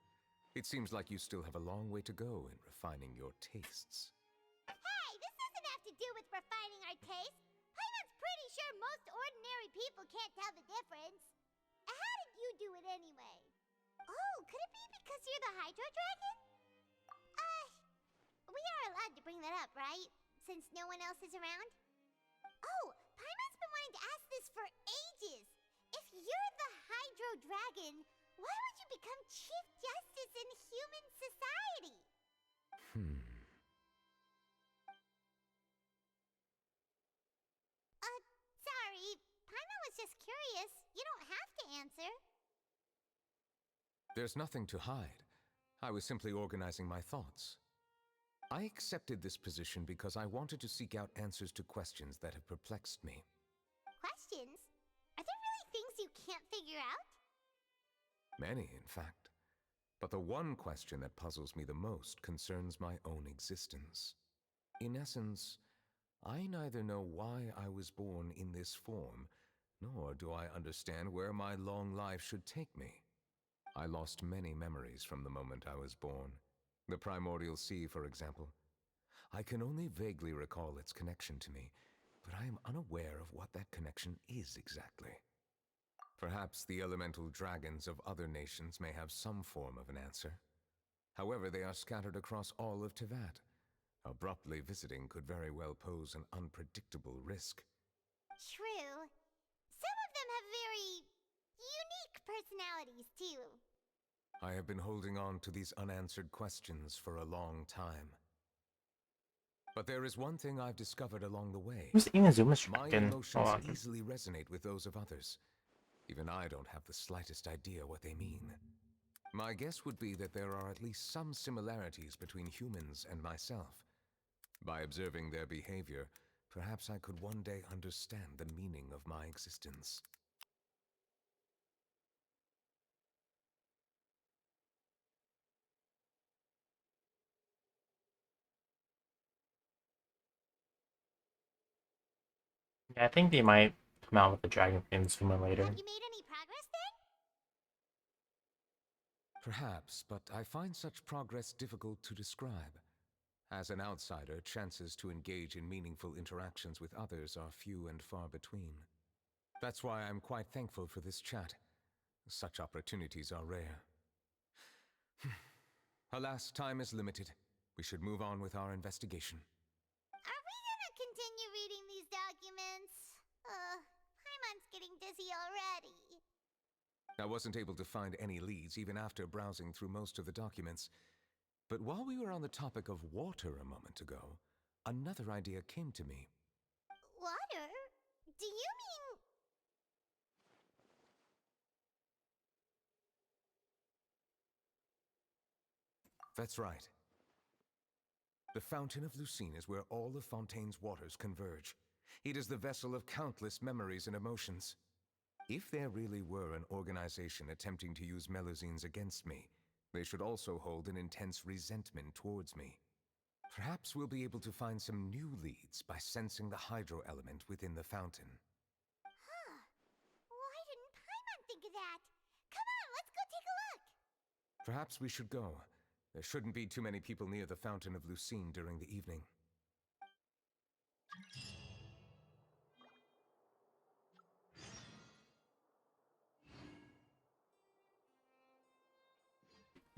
It seems like you still have a long way to go in refining your tastes. Hey, this doesn't have to do with refining our taste. Paimon's pretty sure most ordinary people can't tell the difference. How did you do it anyway? Oh, could it be because you're the Hydro Dragon? We are allowed to bring that up, right? Since no one else is around? Oh, Paimon's been wanting to ask this for ages. If you're the Hydro Dragon, why would you become Chief Justice in human society? Sorry. Paimon was just curious. You don't have to answer. There's nothing to hide. I was simply organizing my thoughts. I accepted this position because I wanted to seek out answers to questions that have perplexed me. Questions? Are there really things you can't figure out? Many, in fact. But the one question that puzzles me the most concerns my own existence. In essence, I neither know why I was born in this form, nor do I understand where my long life should take me. I lost many memories from the moment I was born. The primordial sea, for example. I can only vaguely recall its connection to me, but I am unaware of what that connection is exactly. Perhaps the elemental dragons of other nations may have some form of an answer. However, they are scattered across all of Tevat. Abruptly visiting could very well pose an unpredictable risk. True. Some of them have very unique personalities, too. I have been holding on to these unanswered questions for a long time. But there is one thing I've discovered along the way. Who's Inazuma's My dragon? emotions Oh, easily resonate with those of others. Even I don't have the slightest idea what they mean. My guess would be that there are at least some similarities between humans and myself. By observing their behavior, perhaps I could one day understand the meaning of my existence. yeah, I think they might come out with a dragon fin sooner or later. Have you made any progress then? Perhaps, but I find such progress difficult to describe. As an outsider, chances to engage in meaningful interactions with others are few and far between. That's why I'm quite thankful for this chat. Such opportunities are rare. Alas, time is limited. We should move on with our investigation. Are we gonna continue reading these documents? Paimon's getting dizzy already. I wasn't able to find any leads even after browsing through most of the documents. But while we were on the topic of water a moment ago, another idea came to me. Water? Do you mean... That's right. The Fountain of Lucine is where all of Fontaine's waters converge. It is the vessel of countless memories and emotions. If there really were an organization attempting to use Melusines against me, they should also hold an intense resentment towards me. Perhaps we'll be able to find some new leads by sensing the hydro element within the fountain. Huh. Why didn't Paimon think of that? Come on, let's go take a look! Perhaps we should go. There shouldn't be too many people near the Fountain of Lucine during the evening.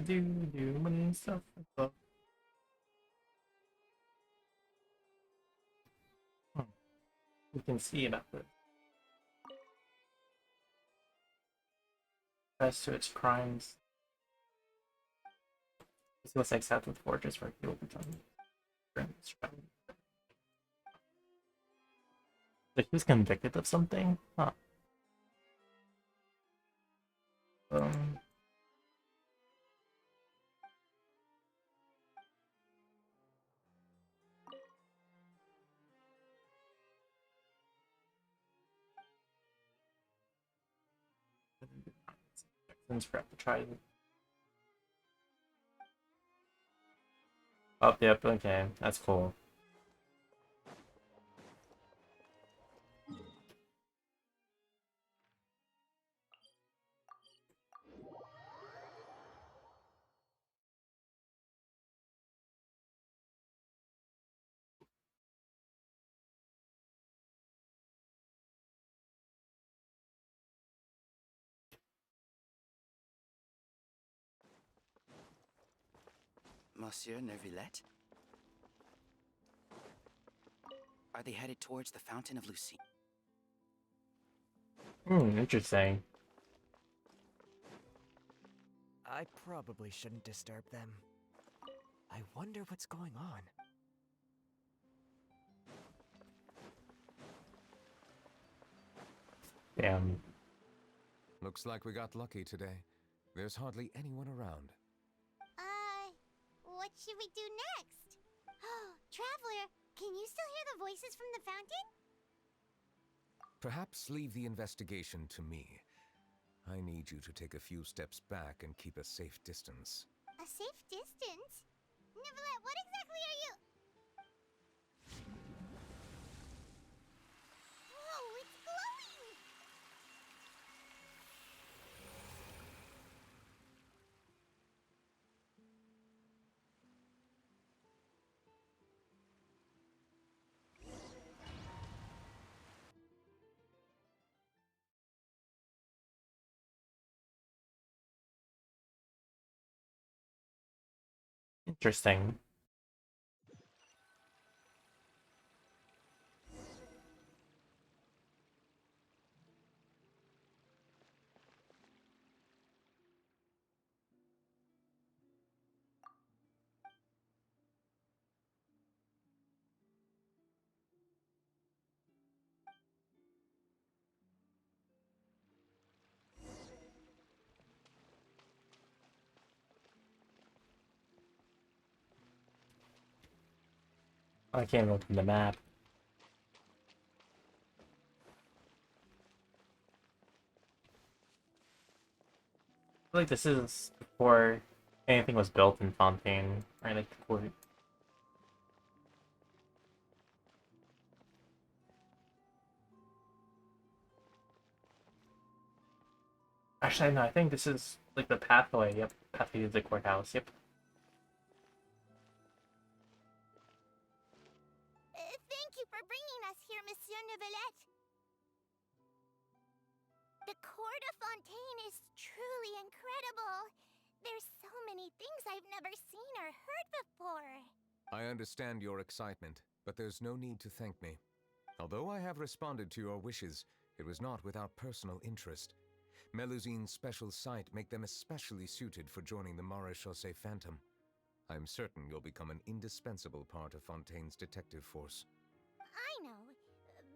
Do and stuff. We can see about it. As to its crimes. This was accepted with fortress where he will become. Like he was convicted of something? Huh. Um, Since we have to try. Oh, yep, okay, that's cool. Monsieur Neuvillette? Are they headed towards the Fountain of Lucine? Interesting. I probably shouldn't disturb them. I wonder what's going on. Damn. Looks like we got lucky today. There's hardly anyone around. What should we do next? Oh, Traveler, can you still hear the voices from the fountain? Perhaps leave the investigation to me. I need you to take a few steps back and keep a safe distance. A safe distance? Neverlet, what exactly are you... Whoa, it's glowing! Interesting. I can't open the map. I feel like this is before anything was built in Fontaine, or like the court. Actually, no, I think this is like the pathway. Yep, pathway to the courthouse. Yep. Thank you for bringing us here, Monsieur Neuvillette. The Court of Fontaine is truly incredible. There's so many things I've never seen or heard before. I understand your excitement, but there's no need to thank me. Although I have responded to your wishes, it was not without personal interest. Melusine's special sight make them especially suited for joining the Maréchaussée Phantom. I'm certain you'll become an indispensable part of Fontaine's detective force. I know,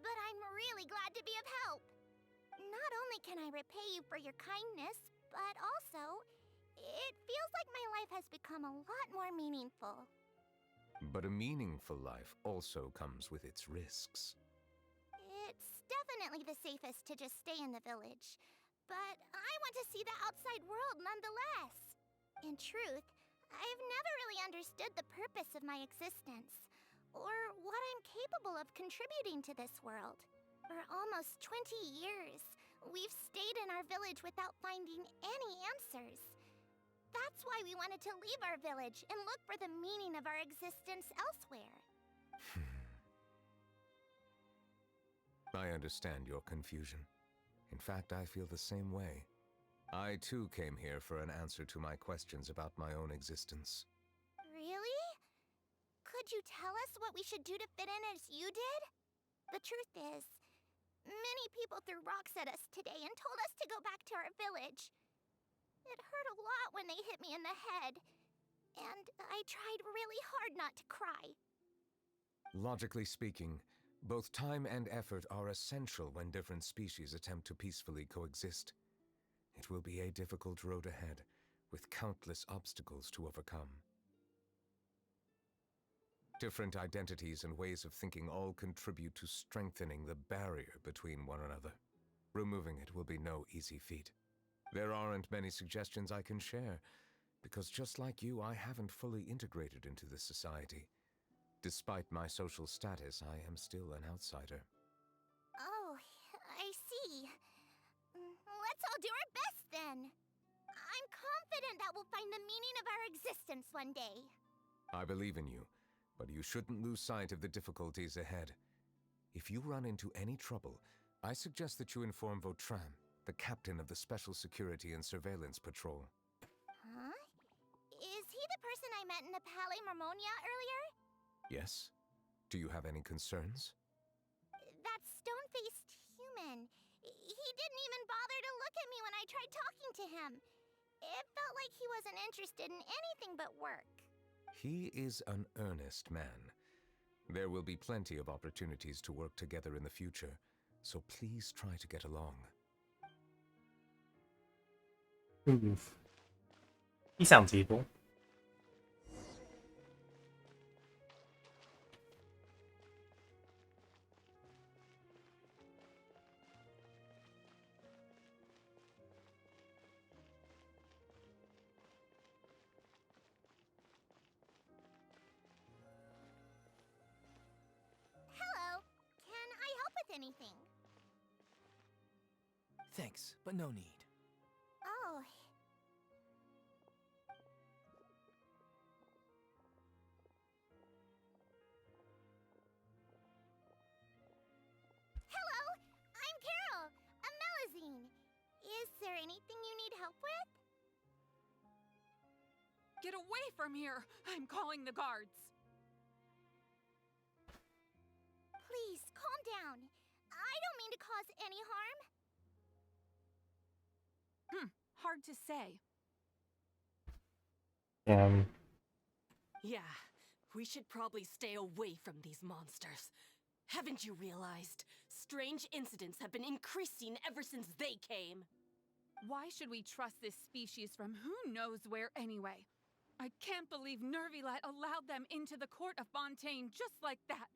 but I'm really glad to be of help. Not only can I repay you for your kindness, but also, it feels like my life has become a lot more meaningful. But a meaningful life also comes with its risks. It's definitely the safest to just stay in the village, but I want to see the outside world nonetheless. In truth, I've never really understood the purpose of my existence, or what I'm capable of contributing to this world. For almost 20 years, we've stayed in our village without finding any answers. That's why we wanted to leave our village and look for the meaning of our existence elsewhere. I understand your confusion. In fact, I feel the same way. I too came here for an answer to my questions about my own existence. Really? Could you tell us what we should do to fit in as you did? The truth is, many people threw rocks at us today and told us to go back to our village. It hurt a lot when they hit me in the head, and I tried really hard not to cry. Logically speaking, both time and effort are essential when different species attempt to peacefully coexist. It will be a difficult road ahead, with countless obstacles to overcome. Different identities and ways of thinking all contribute to strengthening the barrier between one another. Removing it will be no easy feat. There aren't many suggestions I can share, because just like you, I haven't fully integrated into this society. Despite my social status, I am still an outsider. Oh, I see. Let's all do our best then. I'm confident that we'll find the meaning of our existence one day. I believe in you, but you shouldn't lose sight of the difficulties ahead. If you run into any trouble, I suggest that you inform Vautrin, the captain of the Special Security and Surveillance Patrol. Huh? Is he the person I met in the Palais Marmonia earlier? Yes? Do you have any concerns? That stone-faced human. He didn't even bother to look at me when I tried talking to him. It felt like he wasn't interested in anything but work. He is an earnest man. There will be plenty of opportunities to work together in the future, so please try to get along. Oof. He sounds evil. Hello. Can I help with anything? Thanks, but no need. Oh. Hello, I'm Carol, a Melazine. Is there anything you need help with? Get away from here! I'm calling the guards! Please, calm down. I don't mean to cause any harm. Hard to say. Yeah, we should probably stay away from these monsters. Haven't you realized? Strange incidents have been increasing ever since they came. Why should we trust this species from who knows where anyway? I can't believe Nervilat allowed them into the court of Fontaine just like that.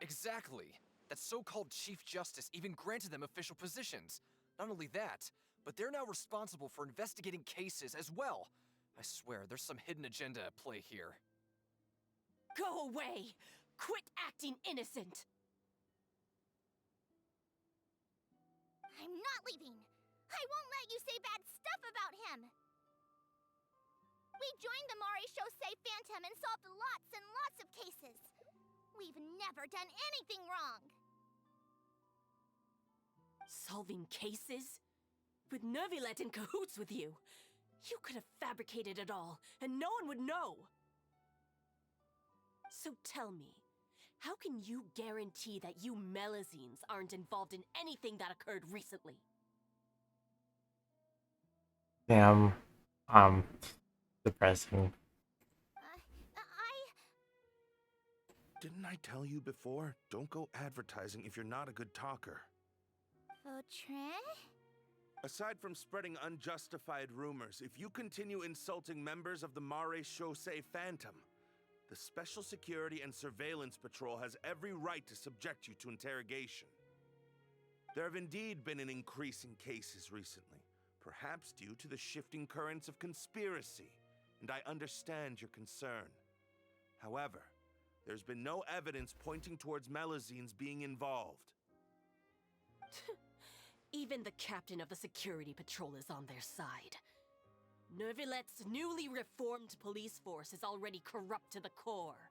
Exactly. That so-called Chief Justice even granted them official positions. Not only that, but they're now responsible for investigating cases as well. I swear, there's some hidden agenda at play here. Go away! Quit acting innocent! I'm not leaving. I won't let you say bad stuff about him. We joined the Mare Chaussee Phantom and solved lots and lots of cases. We've never done anything wrong. Solving cases? With Nervilet in cahoots with you? You could have fabricated it all, and no one would know. So tell me, how can you guarantee that you Melazines aren't involved in anything that occurred recently? Damn. Depressing. Didn't I tell you before? Don't go advertising if you're not a good talker. Vautrin? Aside from spreading unjustified rumors, if you continue insulting members of the Mare Chaussee Phantom, the Special Security and Surveillance Patrol has every right to subject you to interrogation. There have indeed been an increase in cases recently, perhaps due to the shifting currents of conspiracy. and I understand your concern. However, there's been no evidence pointing towards Melazines being involved. Even the captain of the security patrol is on their side. Nervilette's newly reformed police force is already corrupt to the core.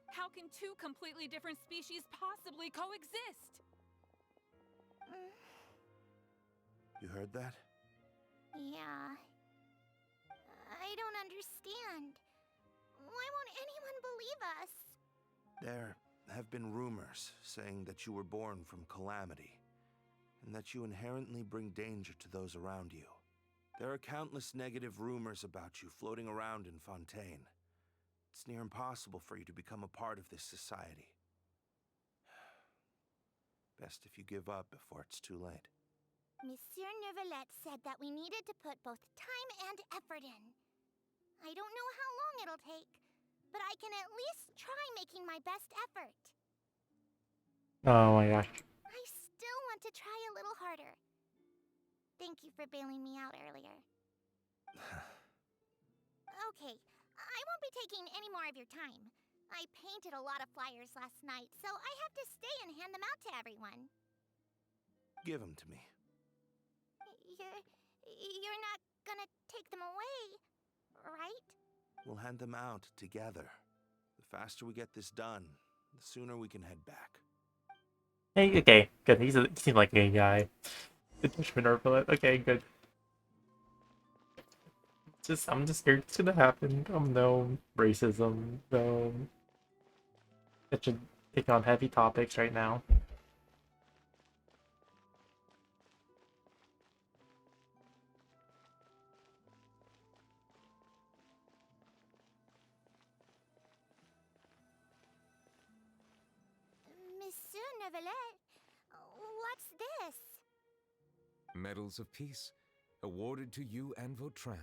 How can two completely different species possibly coexist? You heard that? Yeah. I don't understand. Why won't anyone believe us? There have been rumors saying that you were born from calamity, and that you inherently bring danger to those around you. There are countless negative rumors about you floating around in Fontaine. It's near impossible for you to become a part of this society. Best if you give up before it's too late. Monsieur Nervalette said that we needed to put both time and effort in. I don't know how long it'll take, but I can at least try making my best effort. Oh my gosh. I still want to try a little harder. Thank you for bailing me out earlier. Okay, I won't be taking any more of your time. I painted a lot of flyers last night, so I have to stay and hand them out to everyone. Give them to me. You're not gonna take them away, right? We'll hand them out together. The faster we get this done, the sooner we can head back. Hey, okay, good. He seemed like a guy. Okay, good. I'm just scared it's gonna happen. No racism, no. It should take on heavy topics right now. Monsieur Nervalette, what's this? Medals of Peace, awarded to you and Vautrin.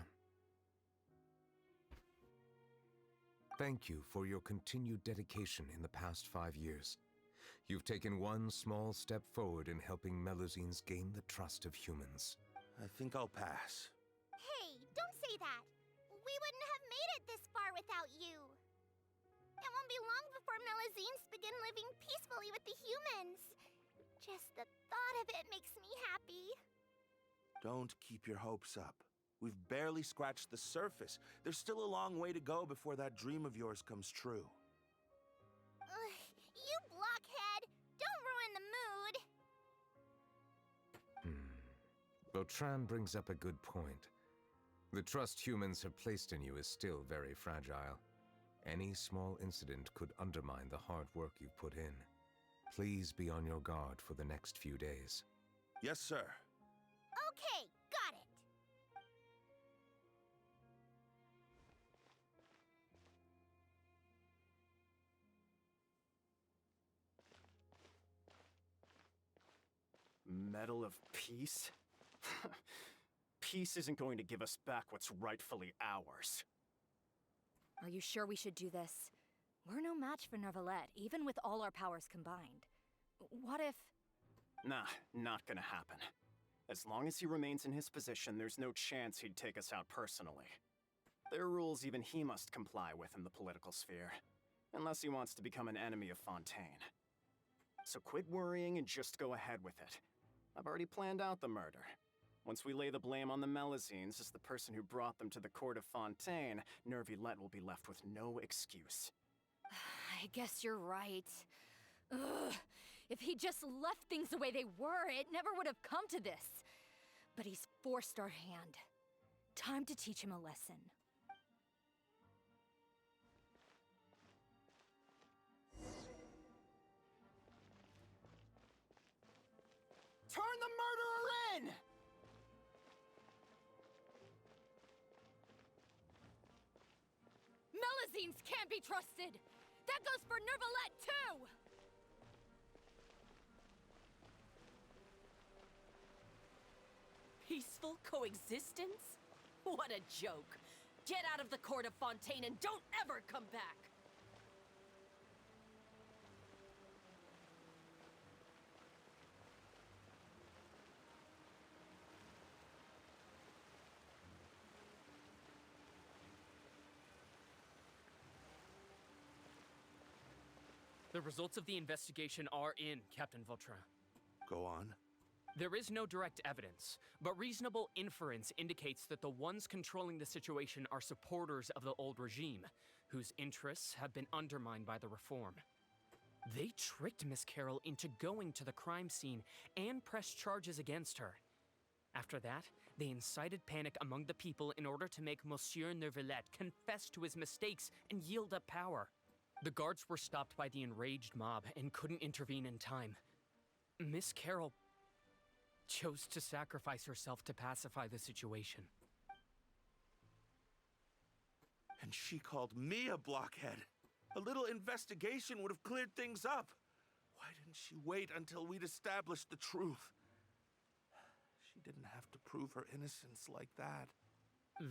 Thank you for your continued dedication in the past 5 years. You've taken one small step forward in helping Melazines gain the trust of humans. I think I'll pass. Hey, don't say that. We wouldn't have made it this far without you. It won't be long before Melazines begin living peacefully with the humans. Just the thought of it makes me happy. Don't keep your hopes up. We've barely scratched the surface. There's still a long way to go before that dream of yours comes true. You blockhead! Don't ruin the mood! Vautrin brings up a good point. The trust humans have placed in you is still very fragile. Any small incident could undermine the hard work you've put in. Please be on your guard for the next few days. Yes, sir. Okay, got it. Medal of Peace? Peace isn't going to give us back what's rightfully ours. Are you sure we should do this? We're no match for Nervalette, even with all our powers combined. What if... Nah, not gonna happen. As long as he remains in his position, there's no chance he'd take us out personally. There are rules even he must comply with in the political sphere. Unless he wants to become an enemy of Fontaine. So quit worrying and just go ahead with it. I've already planned out the murder. Once we lay the blame on the Melazines as the person who brought them to the court of Fontaine, Nervilette will be left with no excuse. I guess you're right. Ugh. If he just left things the way they were, it never would have come to this. But he's forced our hand. Time to teach him a lesson. Turn the murderer in! Melazines can't be trusted! That goes for Nervalette, too! Peaceful coexistence? What a joke. Get out of the court of Fontaine and don't ever come back! The results of the investigation are in, Captain Vautrin. Go on. There is no direct evidence, but reasonable inference indicates that the ones controlling the situation are supporters of the old regime, whose interests have been undermined by the reform. They tricked Miss Carroll into going to the crime scene and pressed charges against her. After that, they incited panic among the people in order to make Monsieur Neuvillette confess to his mistakes and yield up power. The guards were stopped by the enraged mob and couldn't intervene in time. Miss Carroll chose to sacrifice herself to pacify the situation. And she called me a blockhead. A little investigation would have cleared things up. Why didn't she wait until we'd established the truth? She didn't have to prove her innocence like that.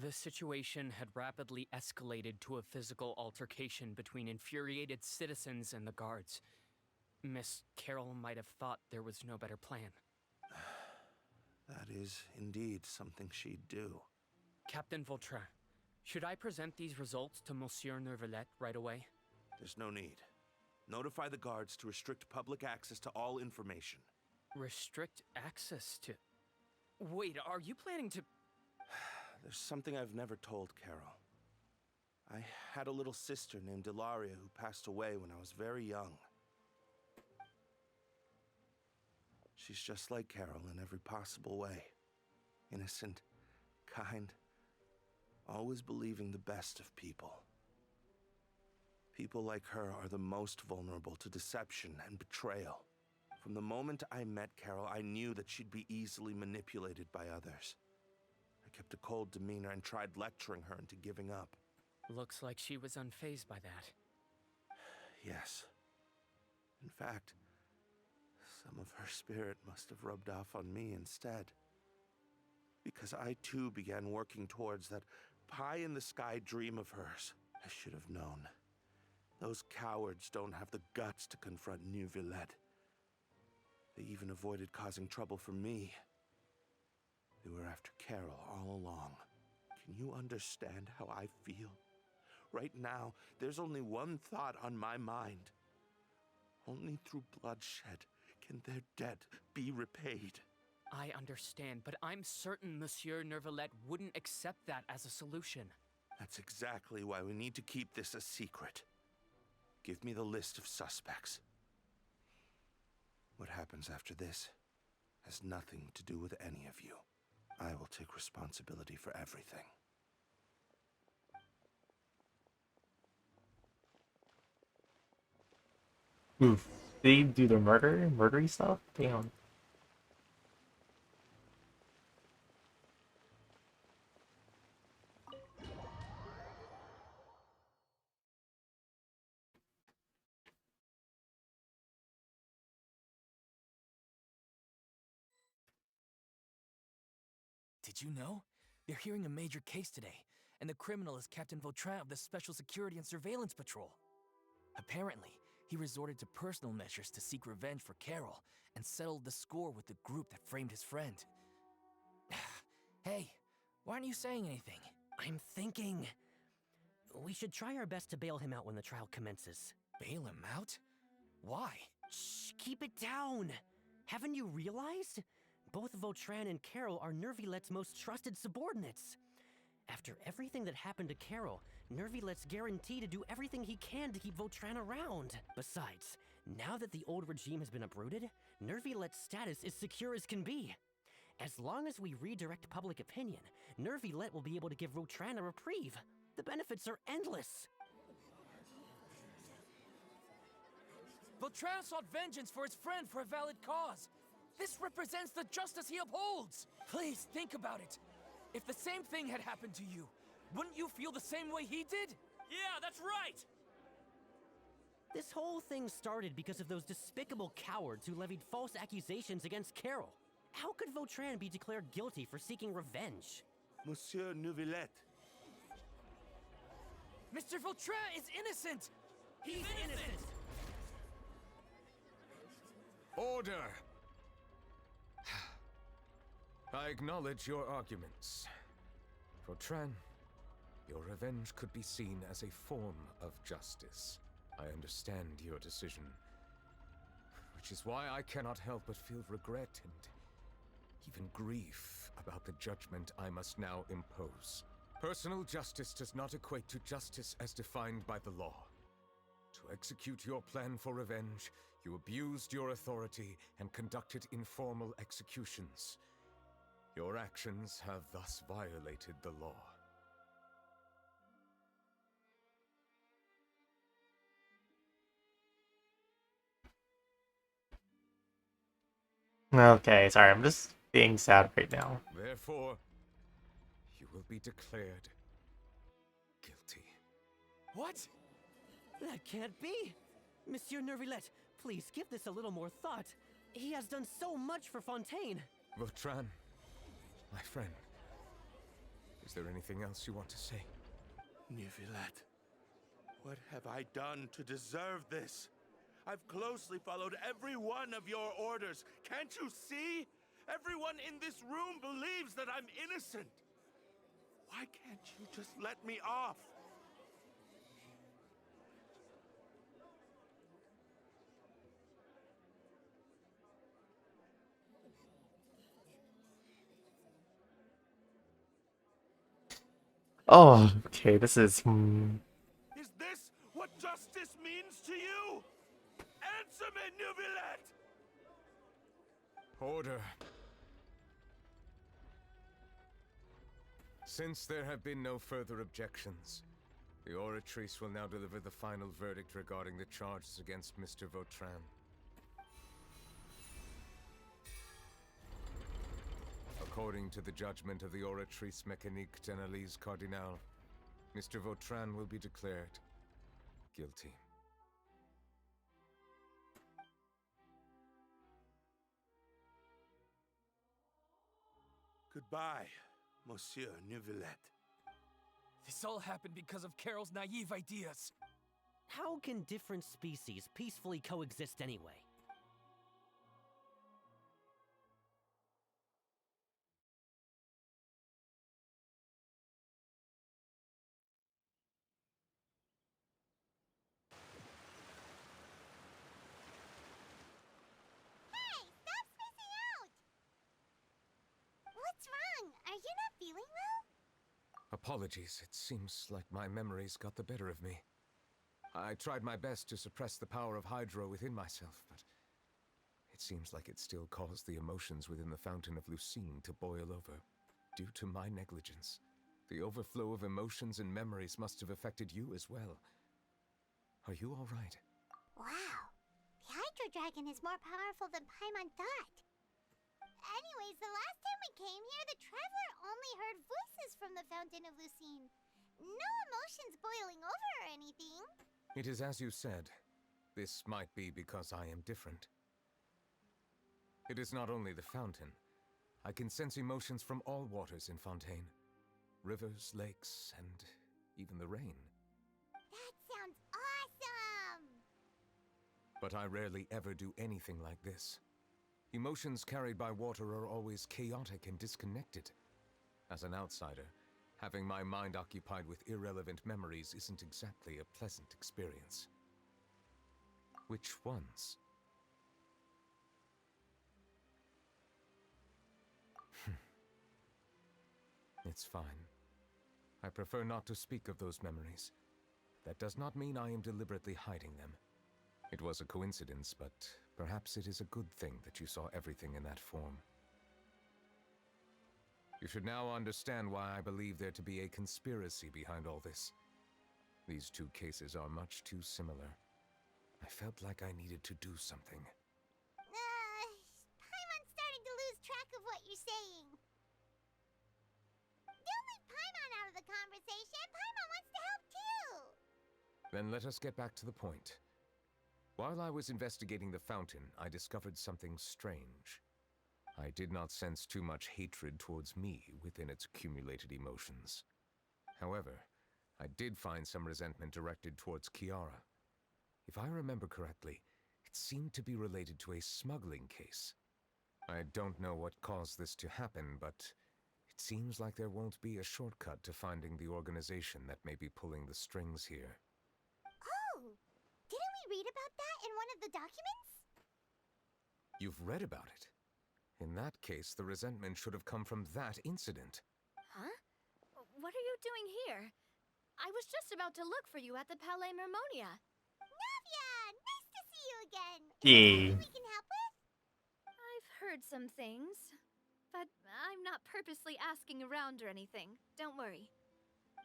The situation had rapidly escalated to a physical altercation between infuriated citizens and the guards. Miss Carroll might have thought there was no better plan. That is indeed something she'd do. Captain Vautrin, should I present these results to Monsieur Neuvillette right away? There's no need. Notify the guards to restrict public access to all information. Restrict access to... Wait, are you planning to... There's something I've never told Carol. I had a little sister named Ilaria who passed away when I was very young. She's just like Carol in every possible way. Innocent, kind, always believing the best of people. People like her are the most vulnerable to deception and betrayal. From the moment I met Carol, I knew that she'd be easily manipulated by others. I kept a cold demeanor and tried lecturing her into giving up. Looks like she was unfazed by that. Yes. In fact, some of her spirit must have rubbed off on me instead. Because I too began working towards that pie-in-the-sky dream of hers. I should have known. Those cowards don't have the guts to confront Neuvillette. They even avoided causing trouble for me. They were after Carol all along. Can you understand how I feel? Right now, there's only one thought on my mind. Only through bloodshed can their debt be repaid. I understand, but I'm certain Monsieur Neuvillette wouldn't accept that as a solution. That's exactly why we need to keep this a secret. Give me the list of suspects. What happens after this has nothing to do with any of you. I will take responsibility for everything. Oof. They do the murdery stuff? Damn. Did you know? They're hearing a major case today, and the criminal is Captain Vautrin of the Special Security and Surveillance Patrol. Apparently, he resorted to personal measures to seek revenge for Carol and settled the score with the group that framed his friend. Hey, why aren't you saying anything? I'm thinking... we should try our best to bail him out when the trial commences. Bail him out? Why? Shh, keep it down! Haven't you realized? Both Vautrin and Carol are Neuvillette's most trusted subordinates. After everything that happened to Carol, Neuvillette's guaranteed to do everything he can to keep Vautrin around. Besides, now that the old regime has been uprooted, Neuvillette's status is secure as can be. As long as we redirect public opinion, Neuvillette will be able to give Vautrin a reprieve. The benefits are endless. Vautrin sought vengeance for his friend for a valid cause. This represents the justice he upholds. Please think about it. If the same thing had happened to you, wouldn't you feel the same way he did? Yeah, that's right! This whole thing started because of those despicable cowards who levied false accusations against Carol. How could Vautrin be declared guilty for seeking revenge? Monsieur Neuvillette. Mr. Vautrin is innocent! He's innocent! Order! I acknowledge your arguments. Vautrin, your revenge could be seen as a form of justice. I understand your decision, which is why I cannot help but feel regret and even grief about the judgment I must now impose. Personal justice does not equate to justice as defined by the law. To execute your plan for revenge, you abused your authority and conducted informal executions. Your actions have thus violated the law. Okay, sorry, I'm just being sad right now. Therefore, you will be declared guilty. What? That can't be! Monsieur Nervillet, please give this a little more thought. He has done so much for Fontaine. Vautrin, my friend, is there anything else you want to say? Neuvillette, what have I done to deserve this? I've closely followed every one of your orders. Can't you see? Everyone in this room believes that I'm innocent. Why can't you just let me off? Oh, okay, this is... Is this what justice means to you? Answer me, Neuvillette! Order. Since there have been no further objections, the Oratrice will now deliver the final verdict regarding the charges against Mr. Vautrin. According to the judgment of the Oratrice Mécanique d'Analyse Cardinal, Mr. Vautrin will be declared guilty. Goodbye, Monsieur Neuvillette. This all happened because of Carol's naive ideas. How can different species peacefully coexist anyway? Hey, stop spacing out! What's wrong? Are you not feeling well? Apologies, it seems like my memories got the better of me. I tried my best to suppress the power of Hydro within myself, but it seems like it still caused the emotions within the Fountain of Lucine to boil over, due to my negligence. The overflow of emotions and memories must have affected you as well. Are you all right? Wow. The Hydro Dragon is more powerful than Paimon thought. Anyways, the last time we came here, the Traveler only heard voices from the Fountain of Lucine. No emotions boiling over or anything. It is as you said. This might be because I am different. It is not only the fountain. I can sense emotions from all waters in Fontaine. Rivers, lakes, and even the rain. That sounds awesome! But I rarely ever do anything like this. Emotions carried by water are always chaotic and disconnected. As an outsider, having my mind occupied with irrelevant memories isn't exactly a pleasant experience. Which ones? It's fine. I prefer not to speak of those memories. That does not mean I am deliberately hiding them. It was a coincidence, but perhaps it is a good thing that you saw everything in that form. You should now understand why I believe there to be a conspiracy behind all this. These two cases are much too similar. I felt like I needed to do something. Paimon's starting to lose track of what you're saying. Don't leave Paimon out of the conversation. Paimon wants to help too. Then let us get back to the point. While I was investigating the fountain, I discovered something strange. I did not sense too much hatred towards me within its accumulated emotions. However, I did find some resentment directed towards Kiara. If I remember correctly, it seemed to be related to a smuggling case. I don't know what caused this to happen, but it seems like there won't be a shortcut to finding the organization that may be pulling the strings here. Oh! Did in one of the documents? You've read about it. In that case, the resentment should have come from that incident. Huh? What are you doing here? I was just about to look for you at the Palais Mermonia. Navia! Nice to see you again! Is there Yay. something we can help with? I've heard some things, but I'm not purposely asking around or anything. Don't worry.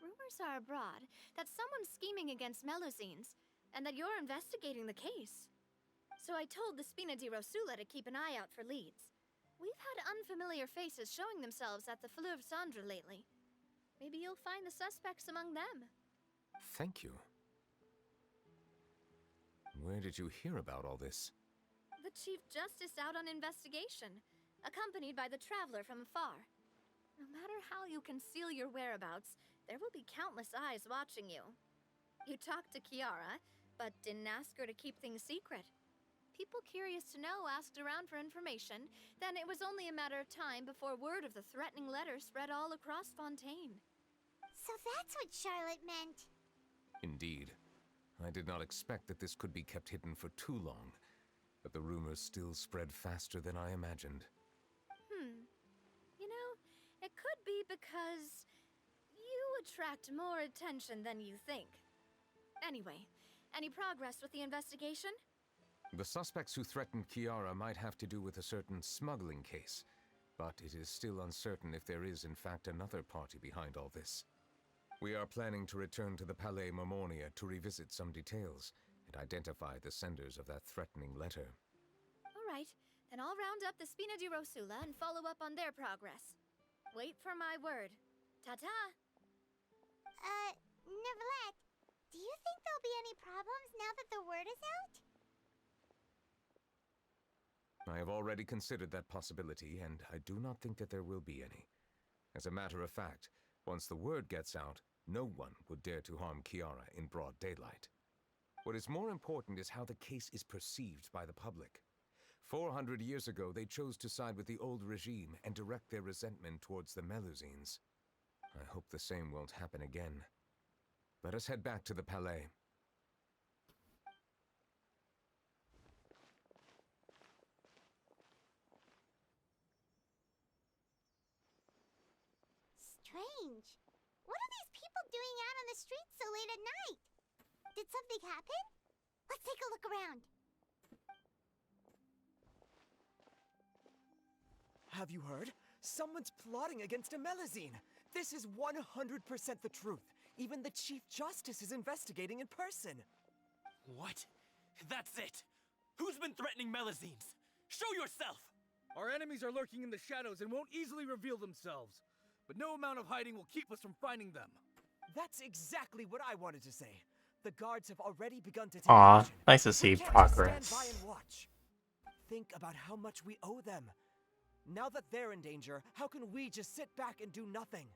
Rumors are abroad that someone's scheming against Melusines, and that you're investigating the case. So I told the Spina di Rosula to keep an eye out for leads. We've had unfamiliar faces showing themselves at the Fleuve Cendre lately. Maybe you'll find the suspects among them. Thank you. Where did you hear about all this? The Chief Justice out on investigation, accompanied by the Traveler from afar. No matter how you conceal your whereabouts, there will be countless eyes watching you. You talked to Kiara, but didn't ask her to keep things secret. People curious to know asked around for information, then it was only a matter of time before word of the threatening letter spread all across Fontaine. So that's what Charlotte meant. Indeed. I did not expect that this could be kept hidden for too long, but the rumors still spread faster than I imagined. You know, it could be because you attract more attention than you think. Anyway, any progress with the investigation? The suspects who threatened Kiara might have to do with a certain smuggling case, but it is still uncertain if there is in fact another party behind all this. We are planning to return to the Palais Mermonia to revisit some details and identify the senders of that threatening letter. Alright, then I'll round up the Spina di Rosula and follow up on their progress. Wait for my word. Ta-ta! Neverlet, do you think there'll be any problems now that the word is out? I have already considered that possibility, and I do not think that there will be any. As a matter of fact, once the word gets out, no one would dare to harm Kiara in broad daylight. What is more important is how the case is perceived by the public. 400 years ago, they chose to side with the old regime and direct their resentment towards the Melusines. I hope the same won't happen again. Let us head back to the Palais. Strange. What are these people doing out on the streets so late at night? Did something happen? Let's take a look around. Have you heard? Someone's plotting against a Melusine! This is 100% the truth. Even the Chief Justice is investigating in person. What? That's it! Who's been threatening Melusines? Show yourself! Our enemies are lurking in the shadows and won't easily reveal themselves. But no amount of hiding will keep us from finding them. That's exactly what I wanted to say. The guards have already begun to take Aw, action. nice to see We can't just progress. stand by and watch. Think about how much we owe them. Now that they're in danger, how can we just sit back and do nothing?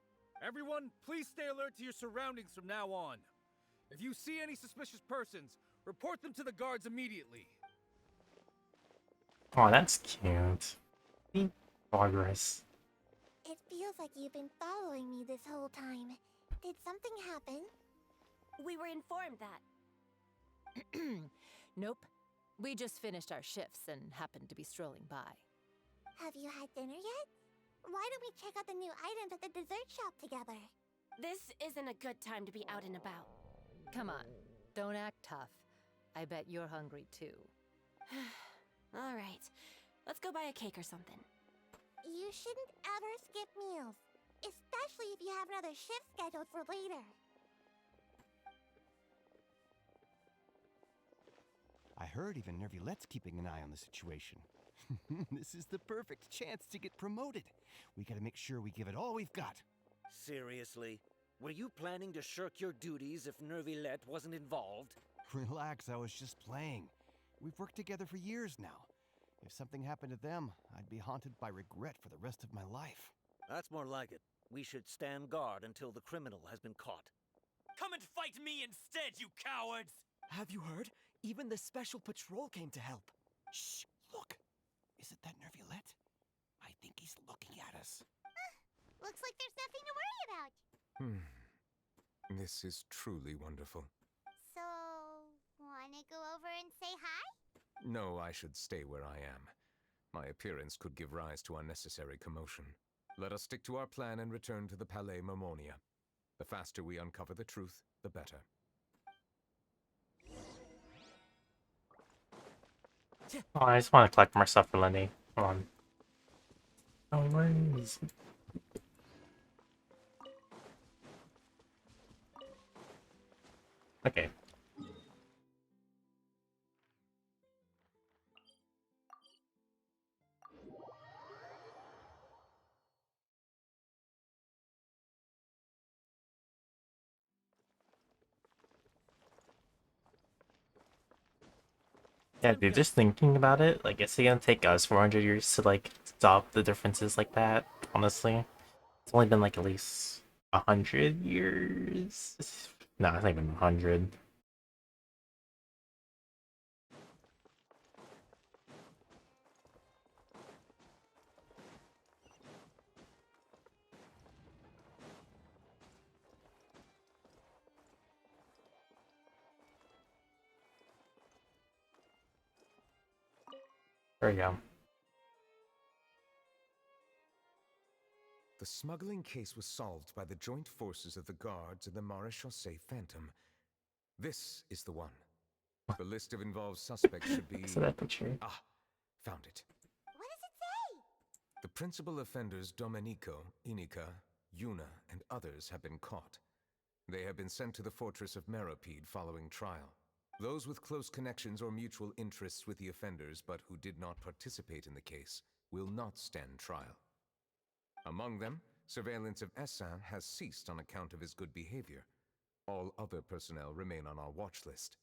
Everyone, please stay alert to your surroundings from now on. If you see any suspicious persons, report them to the guards immediately. Oh, that's cute. Progress. It feels like you've been following me this whole time. Did something happen? We were informed that. Nope. We just finished our shifts and happened to be strolling by. Have you had dinner yet? Why don't we check out the new items at the dessert shop together? This isn't a good time to be out and about. Come on, don't act tough. I bet you're hungry too. All right, let's go buy a cake or something. You shouldn't ever skip meals, especially if you have another shift scheduled for later. I heard even Nervilette's keeping an eye on the situation. This is the perfect chance to get promoted. We gotta make sure we give it all we've got. Seriously? Were you planning to shirk your duties if Nervilette wasn't involved? Relax, I was just playing. We've worked together for years now. If something happened to them, I'd be haunted by regret for the rest of my life. That's more like it. We should stand guard until the criminal has been caught. Come and fight me instead, you cowards! Have you heard? Even the special patrol came to help. Shh! Look! Isn't that Nervilette? I think he's looking at us. Looks like there's nothing to worry about. This is truly wonderful. So, wanna Wanna go over and say hi? No, I should stay where I am. My appearance could give rise to unnecessary commotion. Let us stick to our plan and return to the Palais Mermonia. The faster we uncover the truth, the better. Oh, I just want to collect more stuff for Lenny. Come on. Oh, worries. Okay. Yeah, dude, just thinking about it, like, it's gonna take us 400 years to, like, stop the differences like that, honestly. It's only been, like, at least 100 years? No, it's not even 100. There we go. The smuggling case was solved by the joint forces of the guards and the Maréchaussée Phantom. This is the one. The list of involved suspects should be... So that picture. Ah, found it. What does it say? The principal offenders Domenico, Inika, Yuna, and others have been caught. They have been sent to the fortress of Meropide following trial. Those with close connections or mutual interests with the offenders but who did not participate in the case will not stand trial. Among them, surveillance of Essin has ceased on account of his good behavior. All other personnel remain on our watch list.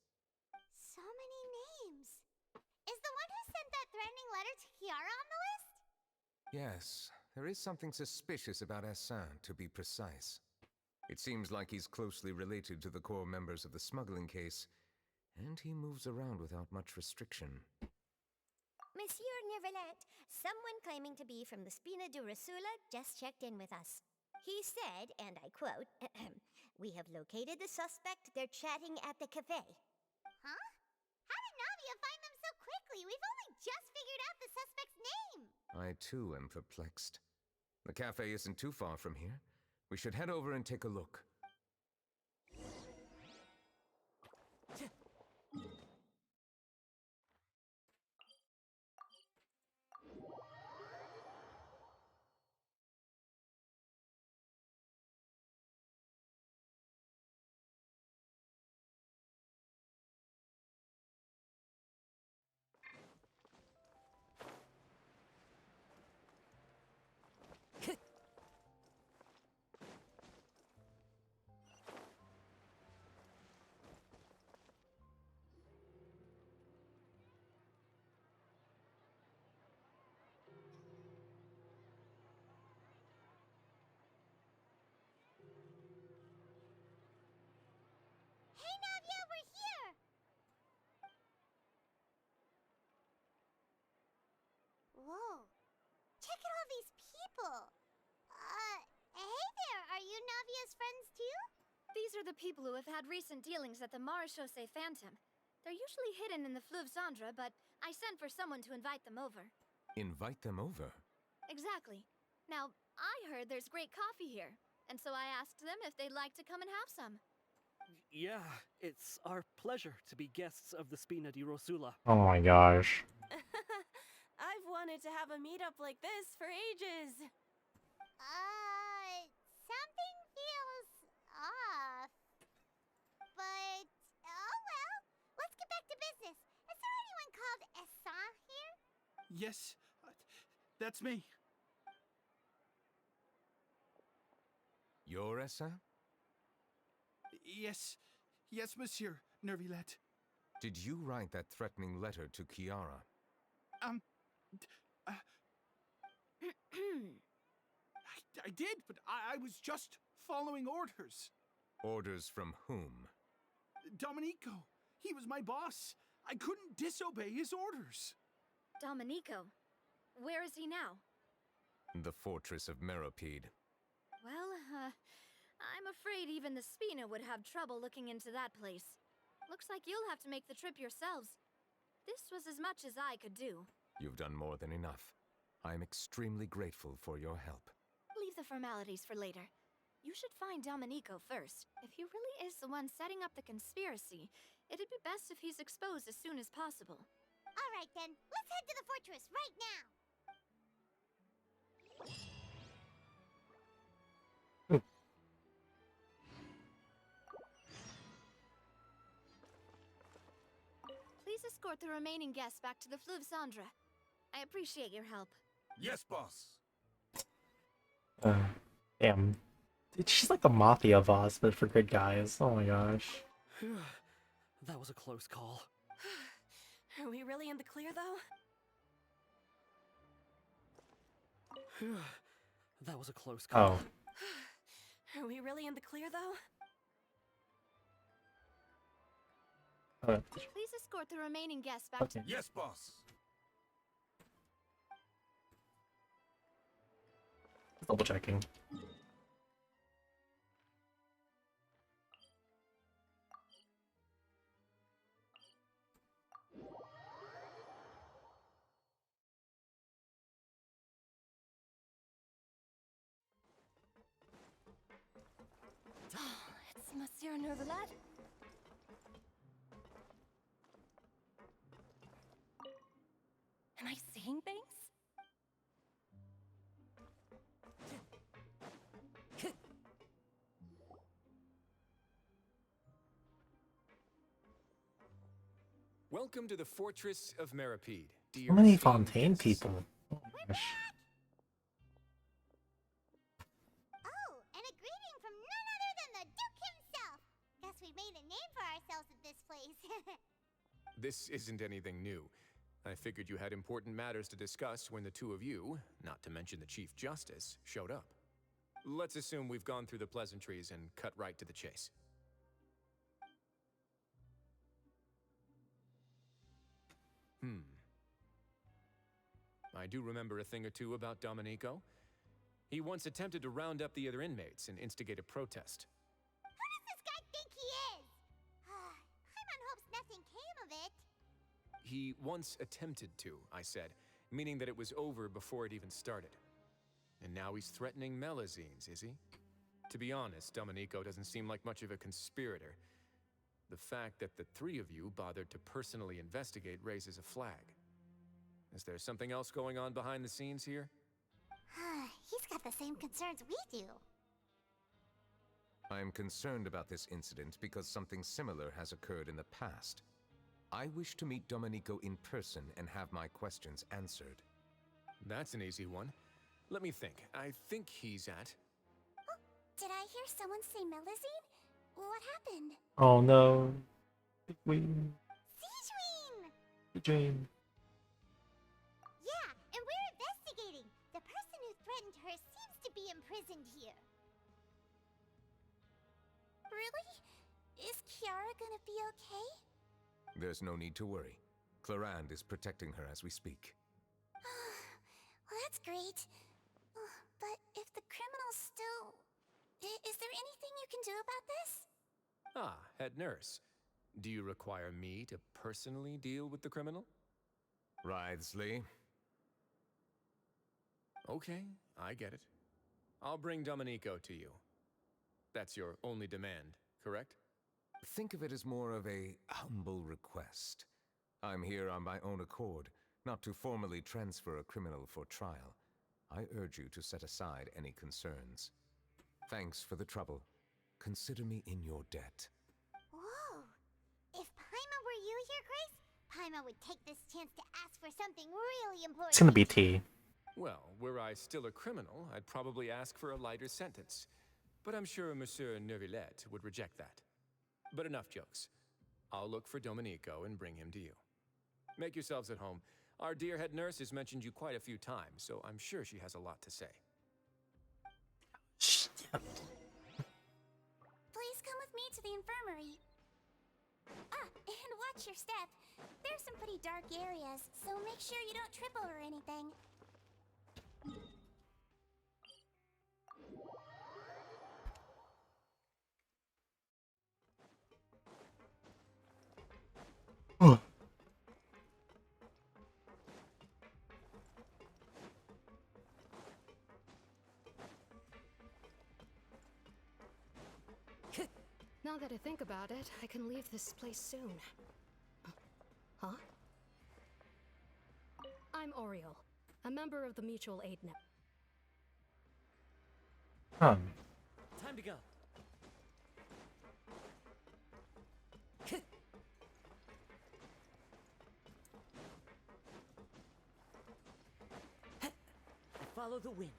So many names. Is the one who sent that threatening letter to Kiara on the list? Yes, there is something suspicious about Essin, to be precise. It seems like he's closely related to the core members of the smuggling case, and he moves around without much restriction. Monsieur Neverlet, someone claiming to be from the Spina di Rosula just checked in with us. He said, and I quote, "We have located the suspect. They're chatting at the cafe." Huh? How did Navia find them so quickly? We've only just figured out the suspect's name. I too am perplexed. The cafe isn't too far from here. We should head over and take a look. Hey, Navia, we're here! Whoa. Check out all these people. Hey there, are you Navia's friends too? These are the people who have had recent dealings at the Maréchaussée Phantom. They're usually hidden in the Fleuve Cendre, but I sent for someone to invite them over. Invite them over? Exactly. Now, I heard there's great coffee here, and so I asked them if they'd like to come and have some. Yeah, it's our pleasure to be guests of the Spina di Rosula. Oh my gosh. I've wanted to have a meetup like this for ages. Something feels off. But, oh well. Let's get back to business. Is there anyone called Essin here? Yes, that's me. You're Essin? Yes, monsieur Nervilette. Did you write that threatening letter to Kiara? I did, but I was just following orders. Orders from whom? Domenico. He was my boss. I couldn't disobey his orders. Domenico? Where is he now? The fortress of Meropide. Well, I'm afraid even the Spina would have trouble looking into that place. Looks like you'll have to make the trip yourselves. This was as much as I could do. You've done more than enough. I am extremely grateful for your help. Leave the formalities for later. You should find Domenico first. If he really is the one setting up the conspiracy, it'd be best if he's exposed as soon as possible. All right then, let's head to the fortress right now. Please escort the remaining guests back to the Fleuve Cendre. I appreciate your help. Yes, boss. Damn. Dude, she's like a mafia boss, but for good guys. Oh my gosh. That was a close call. Are we really in the clear, though? That was a close call. Oh. Are we really in the clear, though? Please escort the remaining guests back Okay. to... Yes, boss. Double checking. It's Monsieur Nervalat. Am I seeing things? Welcome to the Fortress of Meripede, dear So many esteemed Fontaine guests. people. Oh my gosh. Oh, and a greeting from none other than the Duke himself. Guess we made a name for ourselves at this place. This isn't anything new. I figured you had important matters to discuss when the two of you, not to mention the Chief Justice, showed up. Let's assume we've gone through the pleasantries and cut right to the chase. I do remember a thing or two about Domenico. He once attempted to round up the other inmates and instigate a protest. Who does this guy think he is? Paimon hopes nothing came of it. He once attempted to, I said, meaning that it was over before it even started. And now he's threatening Melazines, is he? To be honest, Domenico doesn't seem like much of a conspirator. The fact that the three of you bothered to personally investigate raises a flag. Is there something else going on behind the scenes here? He's got the same concerns we do. I am concerned about this incident because something similar has occurred in the past. I wish to meet Domenico in person and have my questions answered. That's an easy one. Let me think. I think he's at... Oh, did I hear someone say Melazine? What happened? Oh no. Queen. Sijuin! Dream. Yeah, and we're investigating. The person who threatened her seems to be imprisoned here. Really? Is Kiara gonna be okay? There's no need to worry. Clarande is protecting her as we speak. Well, that's great. But if the criminal's still... Is there anything you can do about this? Ah, head nurse. Do you require me to personally deal with the criminal? Writhsley. Okay, I get it. I'll bring Domenico to you. That's your only demand, correct? Think of it as more of a humble request. I'm here on my own accord, not to formally transfer a criminal for trial. I urge you to set aside any concerns. Thanks for the trouble. Consider me in your debt. Whoa! If Paima were you here, Grace, Paima would take this chance to ask for something really important. It's gonna be tea. Well, were I still a criminal, I'd probably ask for a lighter sentence. But I'm sure Monsieur Neuvillette would reject that. But enough jokes. I'll look for Domenico and bring him to you. Make yourselves at home. Our dear head nurse has mentioned you quite a few times, so I'm sure she has a lot to say. Please come with me to the infirmary. Ah, and watch your step. There's some pretty dark areas, so make sure you don't trip over anything. Now that I think about it, I can leave this place soon. Huh? I'm Oriole, a member of the Mutual Aid Network. Time to go. Follow the wind.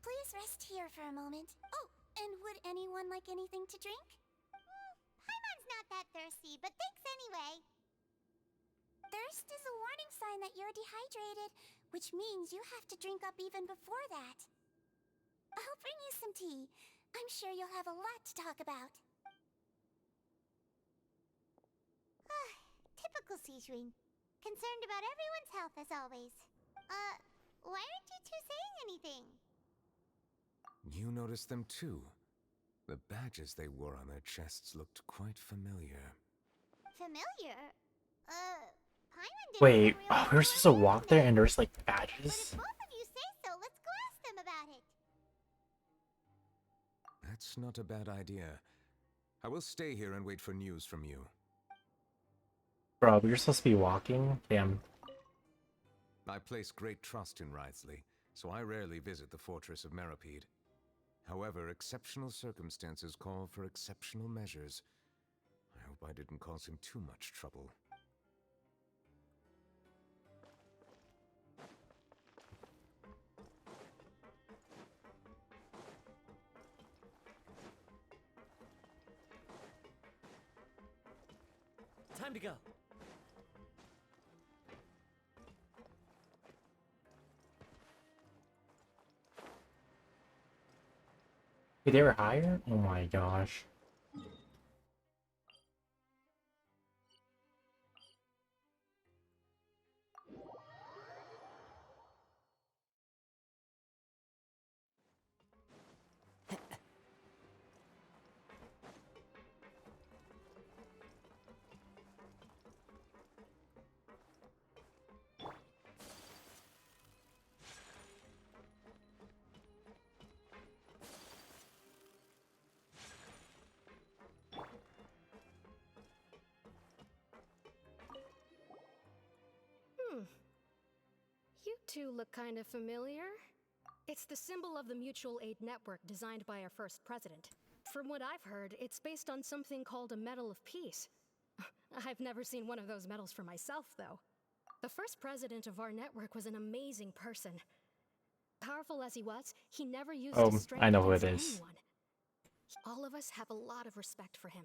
Please rest here for a moment. Oh, and would anyone like anything to drink? Paimon's not that thirsty, but thanks anyway. Thirst is a warning sign that you're dehydrated, which means you have to drink up even before that. I'll bring you some tea. I'm sure you'll have a lot to talk about. Typical Sijun. Concerned about everyone's health as always. Why aren't you two saying anything? You noticed them too. The badges they wore on their chests looked quite familiar. Familiar? Paimon didn't Wait, really oh, we were supposed to walk there and there's like badges? But if both of you say so, let's go ask them about it. That's not a bad idea. I will stay here and wait for news from you. Bro, we were supposed to be walking? Damn. I place great trust in Wriothesley, so I rarely visit the fortress of Meripede. However, exceptional circumstances call for exceptional measures. I hope I didn't cause him too much trouble. Time to go. Wait, they were higher? Oh my gosh. You two look kind of familiar. It's the symbol of the Mutual Aid Network designed by our first president. From what I've heard, it's based on something called a Medal of Peace. I've never seen one of those medals for myself, though. The first president of our network was an amazing person. Powerful as he was, he never used his strength I know who it against is. anyone. All of us have a lot of respect for him.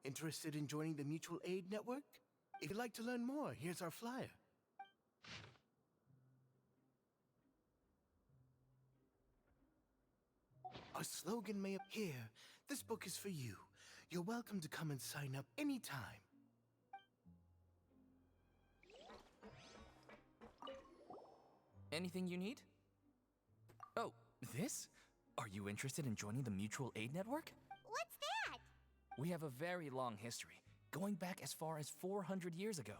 Interested in joining the Mutual Aid Network? If you'd like to learn more, here's our flyer. Our slogan may appear. This book is for you. You're welcome to come and sign up anytime. Anything you need? Oh, this? Are you interested in joining the Mutual Aid Network? What's that? We have a very long history, going back as far as 400 years ago.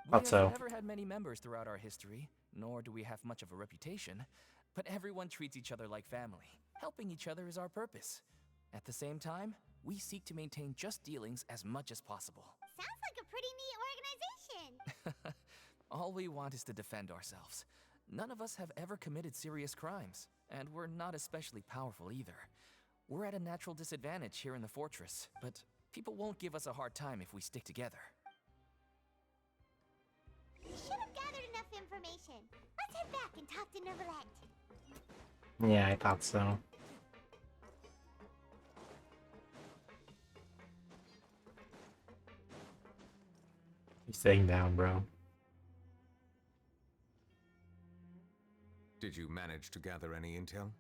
We Thought have so. never had many members throughout our history, nor do we have much of a reputation, but everyone treats each other like family. Helping each other is our purpose. At the same time, we seek to maintain just dealings as much as possible. Sounds like a pretty neat organization. All we want is to defend ourselves. None of us have ever committed serious crimes, and we're not especially powerful either. We're at a natural disadvantage here in the fortress, but people won't give us a hard time if we stick together. We should have gathered enough information. Let's head back and talk to Neverlet. Yeah, I thought so. He's sitting down, bro. Did you manage to gather any intel?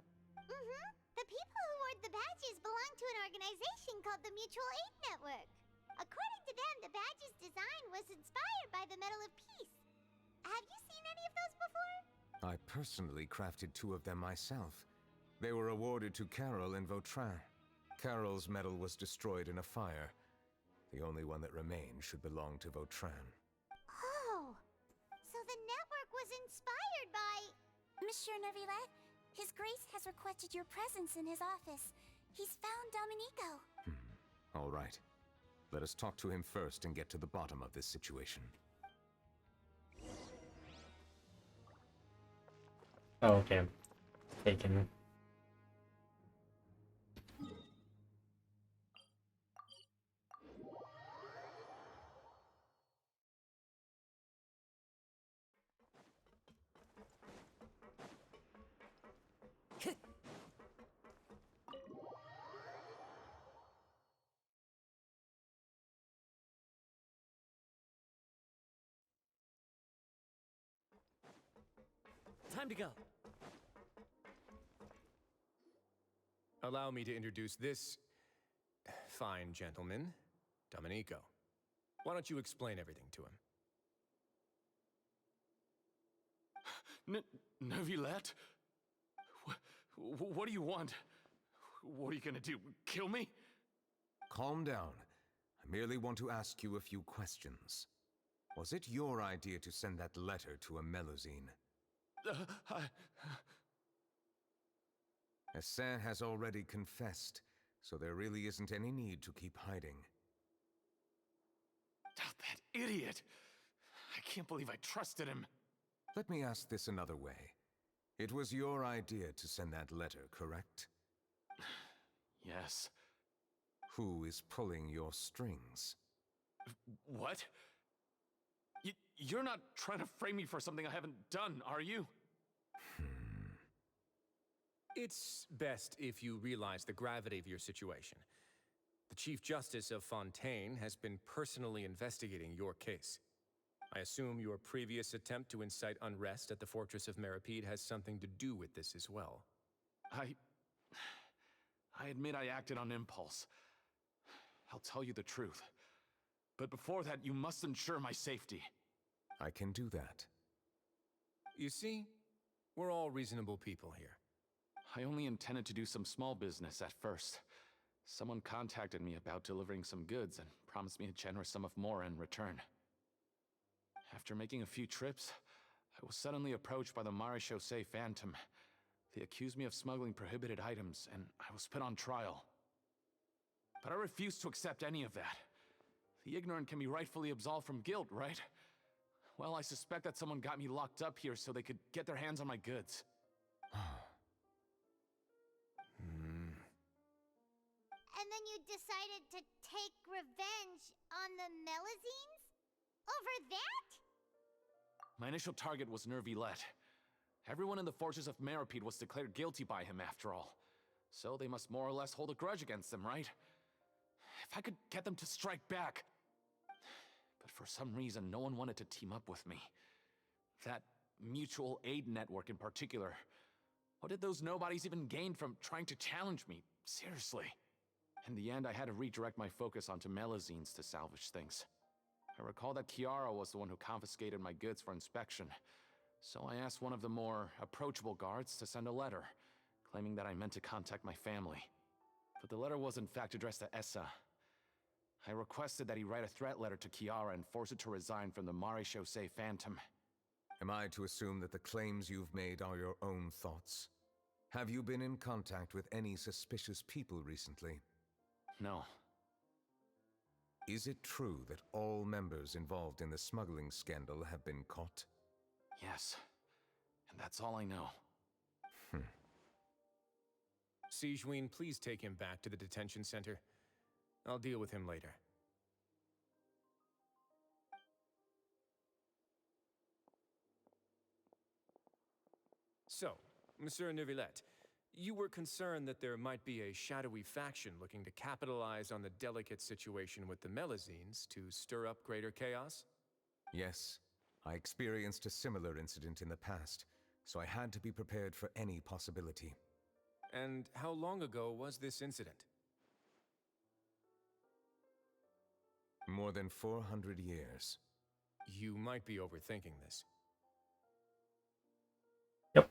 The people who wore the badges belong to an organization called the Mutual Aid Network. According to them, the badge's design was inspired by the Medal of Peace. Have you seen any of those before? I personally crafted 2 of them myself. They were awarded to Carol and Vautrin. Carol's medal was destroyed in a fire. The only one that remained should belong to Vautrin. Oh, so the network was was inspired by... Monsieur Neuvillette, His Grace has requested your presence in his office. He's found Domenico. All right. Let us talk to him first and get to the bottom of this situation. Oh, okay. Taken. Time to go. Allow me to introduce this fine gentleman, Domenico. Why don't you explain everything to him? Neuvillette? What do you want? What are you gonna do? Kill me? Calm down. I merely want to ask you a few questions. Was it your idea to send that letter to a Melusine? Essin has already confessed, so there really isn't any need to keep hiding. That idiot! I can't believe I trusted him. Let me ask this another way. It was your idea to send that letter, correct? Yes. Who is pulling your strings? What? You're not trying to frame me for something I haven't done, are you? It's best if you realize the gravity of your situation. The Chief Justice of Fontaine has been personally investigating your case. I assume your previous attempt to incite unrest at the Fortress of Meripede has something to do with this as well. I admit I acted on impulse. I'll tell you the truth. But before that, you must ensure my safety. I can do that. You see, we're all reasonable people here. I only intended to do some small business at first. Someone contacted me about delivering some goods and promised me a generous sum of more in return. After making a few trips, I was suddenly approached by the Maréchaussée Phantom. They accused me of smuggling prohibited items, and I was put on trial. But I refused to accept any of that. The ignorant can be rightfully absolved from guilt, right? Well, I suspect that someone got me locked up here so they could get their hands on my goods. And then you decided to take revenge on the Melusines? Over that? My initial target was Neuvillette. Everyone in the Fortress of Meripede was declared guilty by him, after all. So they must more or less hold a grudge against them, right? If I could get them to strike back... But for some reason, no one wanted to team up with me. That mutual aid network in particular. What did those nobodies even gain from trying to challenge me? Seriously. In the end, I had to redirect my focus onto Melusines to salvage things. I recall that Chiara was the one who confiscated my goods for inspection, so I asked one of the more approachable guards to send a letter, claiming that I meant to contact my family. But the letter was in fact addressed to Essa. I requested that he write a threat letter to Chiara and force her to resign from the Maréchaussée Phantom. Am I to assume that the claims you've made are your own thoughts? Have you been in contact with any suspicious people recently? No. Is it true that all members involved in the smuggling scandal have been caught? Yes. And that's all I know. Sigewinne, please take him back to the detention center. I'll deal with him later. So, Monsieur Neuvillette, you were concerned that there might be a shadowy faction looking to capitalize on the delicate situation with the Melusines to stir up greater chaos? Yes. I experienced a similar incident in the past, so I had to be prepared for any possibility. And how long ago was this incident? More than 400 years. You might be overthinking this. Yep.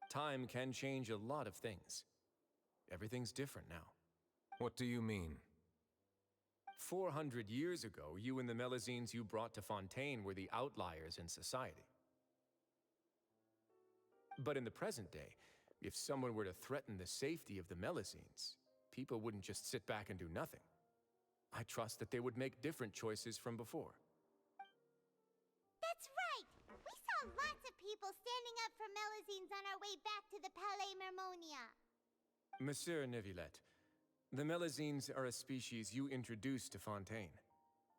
Time can change a lot of things. Everything's different now. What do you mean? 400 years ago, you and the Melazines you brought to Fontaine were the outliers in society. But in the present day, if someone were to threaten the safety of the Melazines, people wouldn't just sit back and do nothing. I trust that they would make different choices from before. That's right! We saw lots of people standing up for Melazines on our way back to the Palais Mermonia. Monsieur Neuvillette, the Melazines are a species you introduced to Fontaine.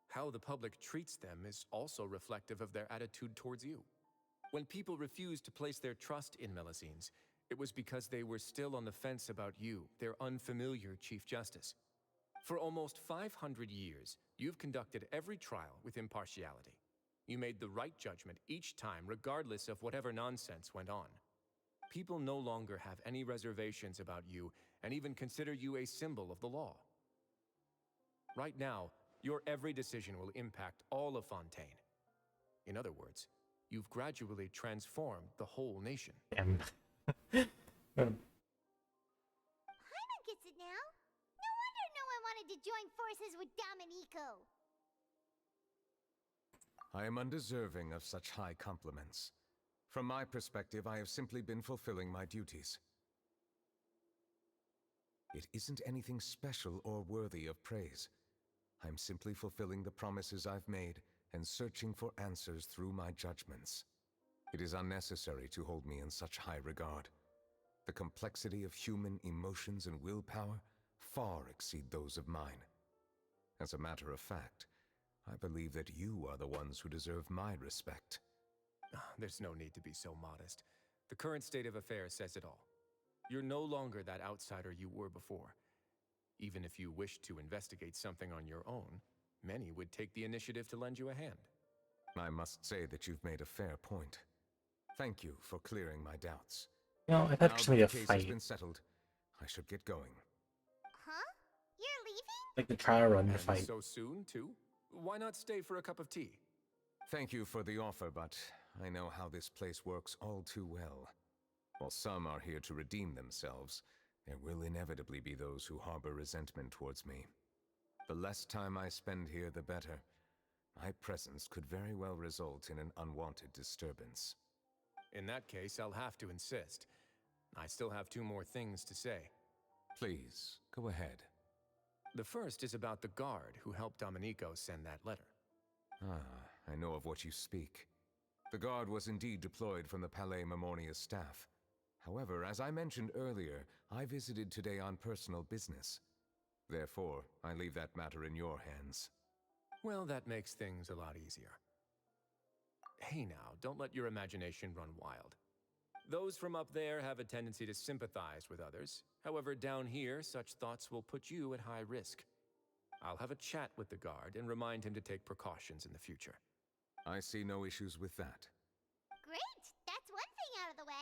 How the public treats them is also reflective of their attitude towards you. When people refused to place their trust in Melazines, it was because they were still on the fence about you, their unfamiliar Chief Justice. For almost 500 years, you've conducted every trial with impartiality. You made the right judgment each time, regardless of whatever nonsense went on. People no longer have any reservations about you and even consider you a symbol of the law. Right now, your every decision will impact all of Fontaine. In other words, you've gradually transformed the whole nation. Paimon gets it now. No wonder no one wanted to join forces with Domenico. I am undeserving of such high compliments. From my perspective, I have simply been fulfilling my duties. It isn't anything special or worthy of praise. I'm simply fulfilling the promises I've made and searching for answers through my judgments. It is unnecessary to hold me in such high regard. The complexity of human emotions and willpower far exceed those of mine. As a matter of fact, I believe that you are the ones who deserve my respect. There's no need to be so modest. The current state of affairs says it all. You're no longer that outsider you were before. Even if you wished to investigate something on your own, many would take the initiative to lend you a hand. I must say that you've made a fair point. Thank you for clearing my doubts. You know, I thought Now it was gonna be that a the case has fight. been settled, I should get going. Huh? You're leaving? Like the trial run And fight. so soon, too? Why not stay for a cup of tea? Thank you for the offer, but I know how this place works all too well. While some are here to redeem themselves, there will inevitably be those who harbor resentment towards me. The less time I spend here, the better. My presence could very well result in an unwanted disturbance. In that case, I'll have to insist. I still have 2 more things to say. Please, go ahead. The first is about the guard who helped Domenico send that letter. Ah, I know of what you speak. The guard was indeed deployed from the Palais Mermonia's staff. However, as I mentioned earlier, I visited today on personal business. Therefore, I leave that matter in your hands. Well, that makes things a lot easier. Hey now, don't let your imagination run wild. Those from up there have a tendency to sympathize with others. However, down here, such thoughts will put you at high risk. I'll have a chat with the guard and remind him to take precautions in the future. I see no issues with that. Great! That's one thing out of the way.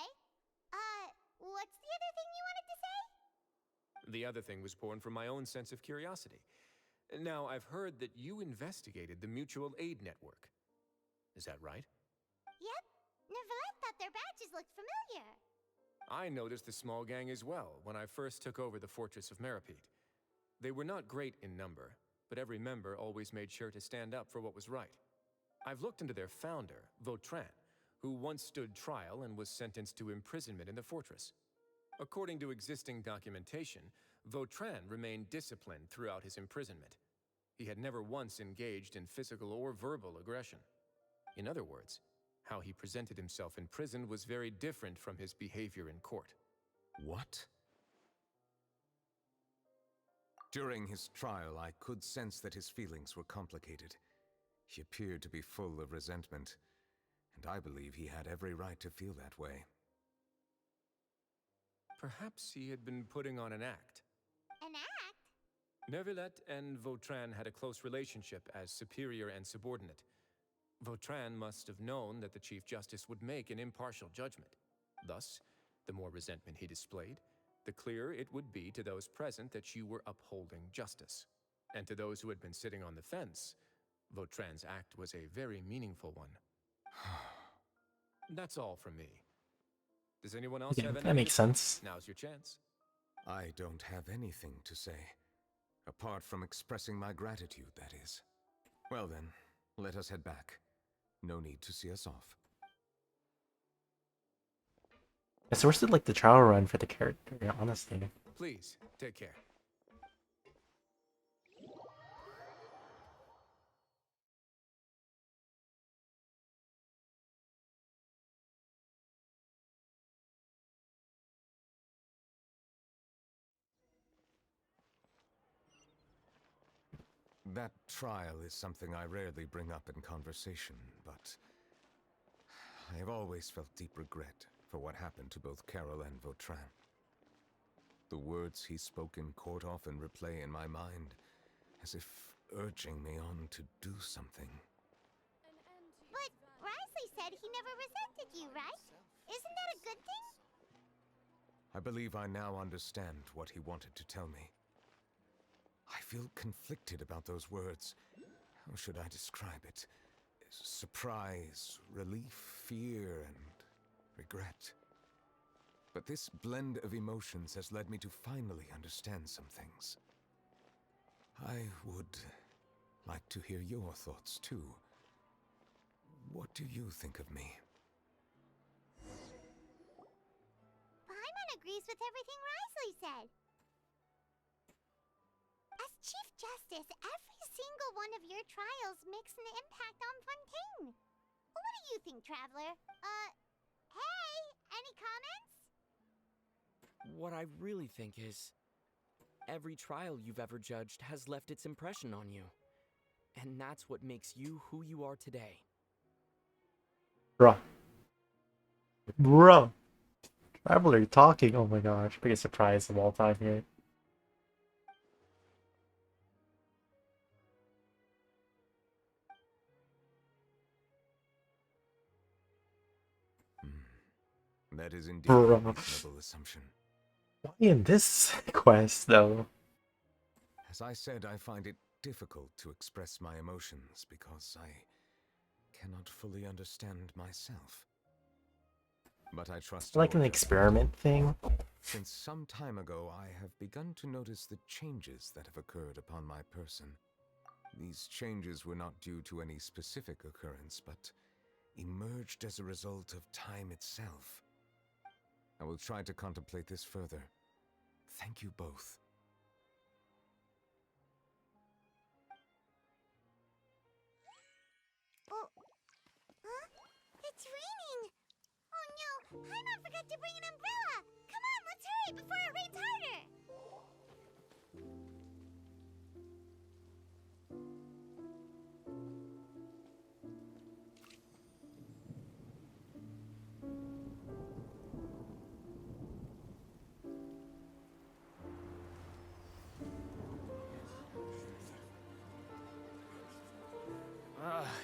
What's the other thing you wanted to say? The other thing was born from my own sense of curiosity. Now, I've heard that you investigated the mutual aid network. Is that right? Yep. Neuvillette thought their badges looked familiar. I noticed the small gang as well when I first took over the Fortress of Meripede. They were not great in number, but every member always made sure to stand up for what was right. I've looked into their founder, Vautrin, who once stood trial and was sentenced to imprisonment in the fortress. According to existing documentation, Vautrin remained disciplined throughout his imprisonment. He had never once engaged in physical or verbal aggression. In other words, how he presented himself in prison was very different from his behavior in court. What? During his trial, I could sense that his feelings were complicated. He appeared to be full of resentment, and I believe he had every right to feel that way. Perhaps he had been putting on an act. An act? Neuvillette and Vautrin had a close relationship as superior and subordinate. Vautrin must have known that the Chief Justice would make an impartial judgment. Thus, the more resentment he displayed, the clearer it would be to those present that you were upholding justice. And to those who had been sitting on the fence, Vautrin's act was a very meaningful one. That's all from me. Does anyone else Yeah, have any? that makes sense. Now's your chance. I don't have anything to say. Apart from expressing my gratitude, that is. Well then, let us head back. No need to see us off. It's worse than like the trial run for the character, honestly. Please, take care. That trial is something I rarely bring up in conversation, but I have always felt deep regret for what happened to both Carol and Vautrin. The words he spoke in court often replay in my mind, as if urging me on to do something. But Risley said he never resented you, right? Isn't that a good thing? I believe I now understand what he wanted to tell me. I feel conflicted about those words. How should I describe it? Surprise, relief, fear, and regret. But this blend of emotions has led me to finally understand some things. I would like to hear your thoughts, too. What do you think of me? Paimon agrees with everything Risley said. As Chief Justice, every single one of your trials makes an impact on Fontaine. What do you think, Traveler? Hey, any comments? What I really think is, every trial you've ever judged has left its impression on you. And that's what makes you who you are today. Bruh. Bro. Traveler talking, oh my gosh. Biggest surprise of all time here. That is indeed a reasonable assumption. Why in this quest, though? As I said, I find it difficult to express my emotions because I cannot fully understand myself. But I trust Like your an judgment. experiment thing? Since some time ago, I have begun to notice the changes that have occurred upon my person. These changes were not due to any specific occurrence, but emerged as a result of time itself. I will try to contemplate this further. Thank you both. Oh, huh? It's raining! Oh no, Paimon forgot to bring an umbrella! Come on, let's hurry before it rains harder!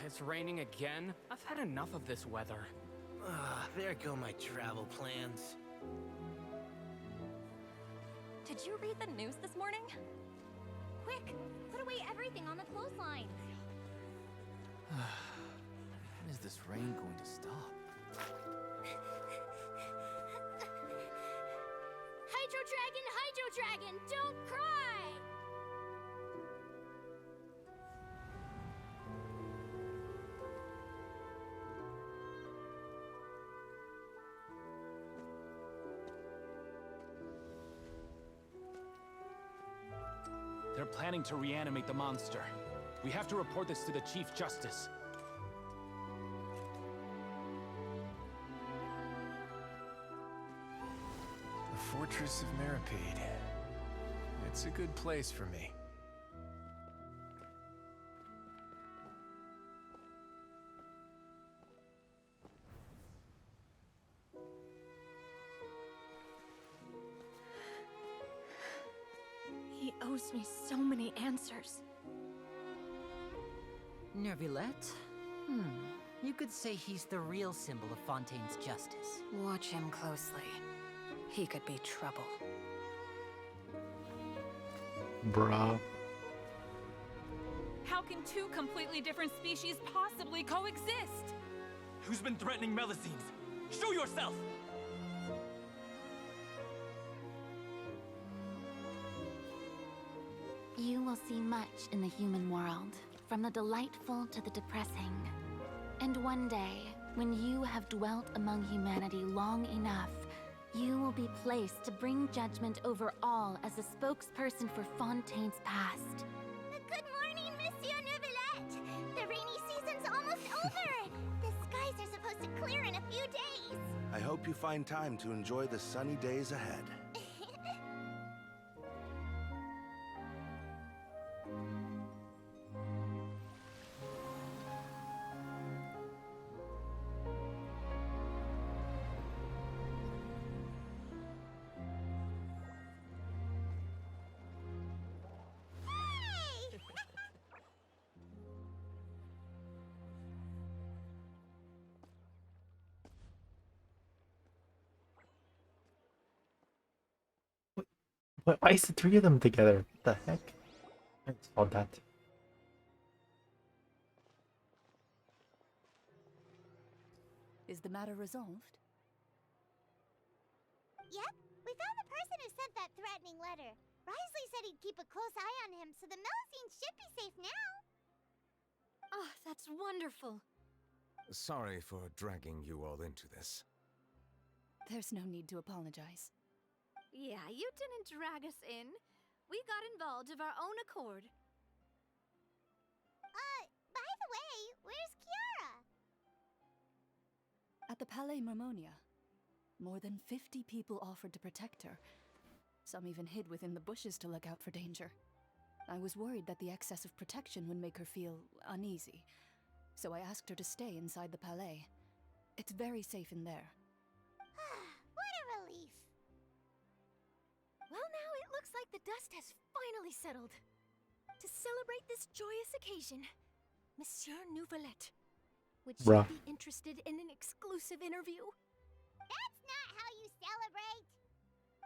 It's raining again? I've had enough of this weather. There go my travel plans. Did you read the news this morning? Quick, put away everything on the clothesline. When is this rain going to stop? Hydro Dragon, don't cry! They're planning to reanimate the monster. We have to report this to the Chief Justice. The Fortress of Maripede. It's a good place for me. He owes me so many answers. Nervilette? You could say he's the real symbol of Fontaine's justice. Watch him closely. He could be trouble. Bruh. How can two completely different species possibly coexist? Who's been threatening Melusines? Show yourself! You will see much in the human world, from the delightful to the depressing. And one day, when you have dwelt among humanity long enough, you will be placed to bring judgment over all as a spokesperson for Fontaine's past. Good morning, Monsieur Neuvillette! The rainy season's almost over! The skies are supposed to clear in a few days! I hope you find time to enjoy the sunny days ahead. Why is the three of them together? What the heck? I just saw that. Is the matter resolved? Yep, we found the person who sent that threatening letter. Risley said he'd keep a close eye on him, so the Melusines should be safe now. Oh, that's wonderful. Sorry for dragging you all into this. There's no need to apologize. Yeah, you didn't drag us in. We got involved of our own accord. By the way, where's Kiara? At the Palais Mermonia, more than 50 people offered to protect her. Some even hid within the bushes to look out for danger. I was worried that the excess of protection would make her feel uneasy, so I asked her to stay inside the Palais. It's very safe in there. What a relief. Well, now it looks like the dust has finally settled. To celebrate this joyous occasion, Monsieur Neuvillette, would you be interested in an exclusive interview? That's not how you celebrate!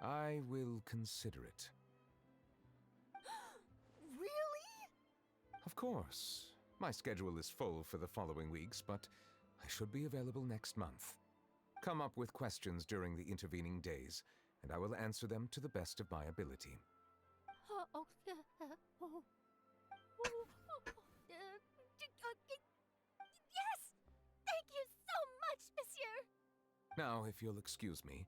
I will consider it. Really? Of course. My schedule is full for the following weeks, but I should be available next month. Come up with questions during the intervening days, and I will answer them to the best of my ability. Yes! Thank you so much, monsieur! Now, if you'll excuse me,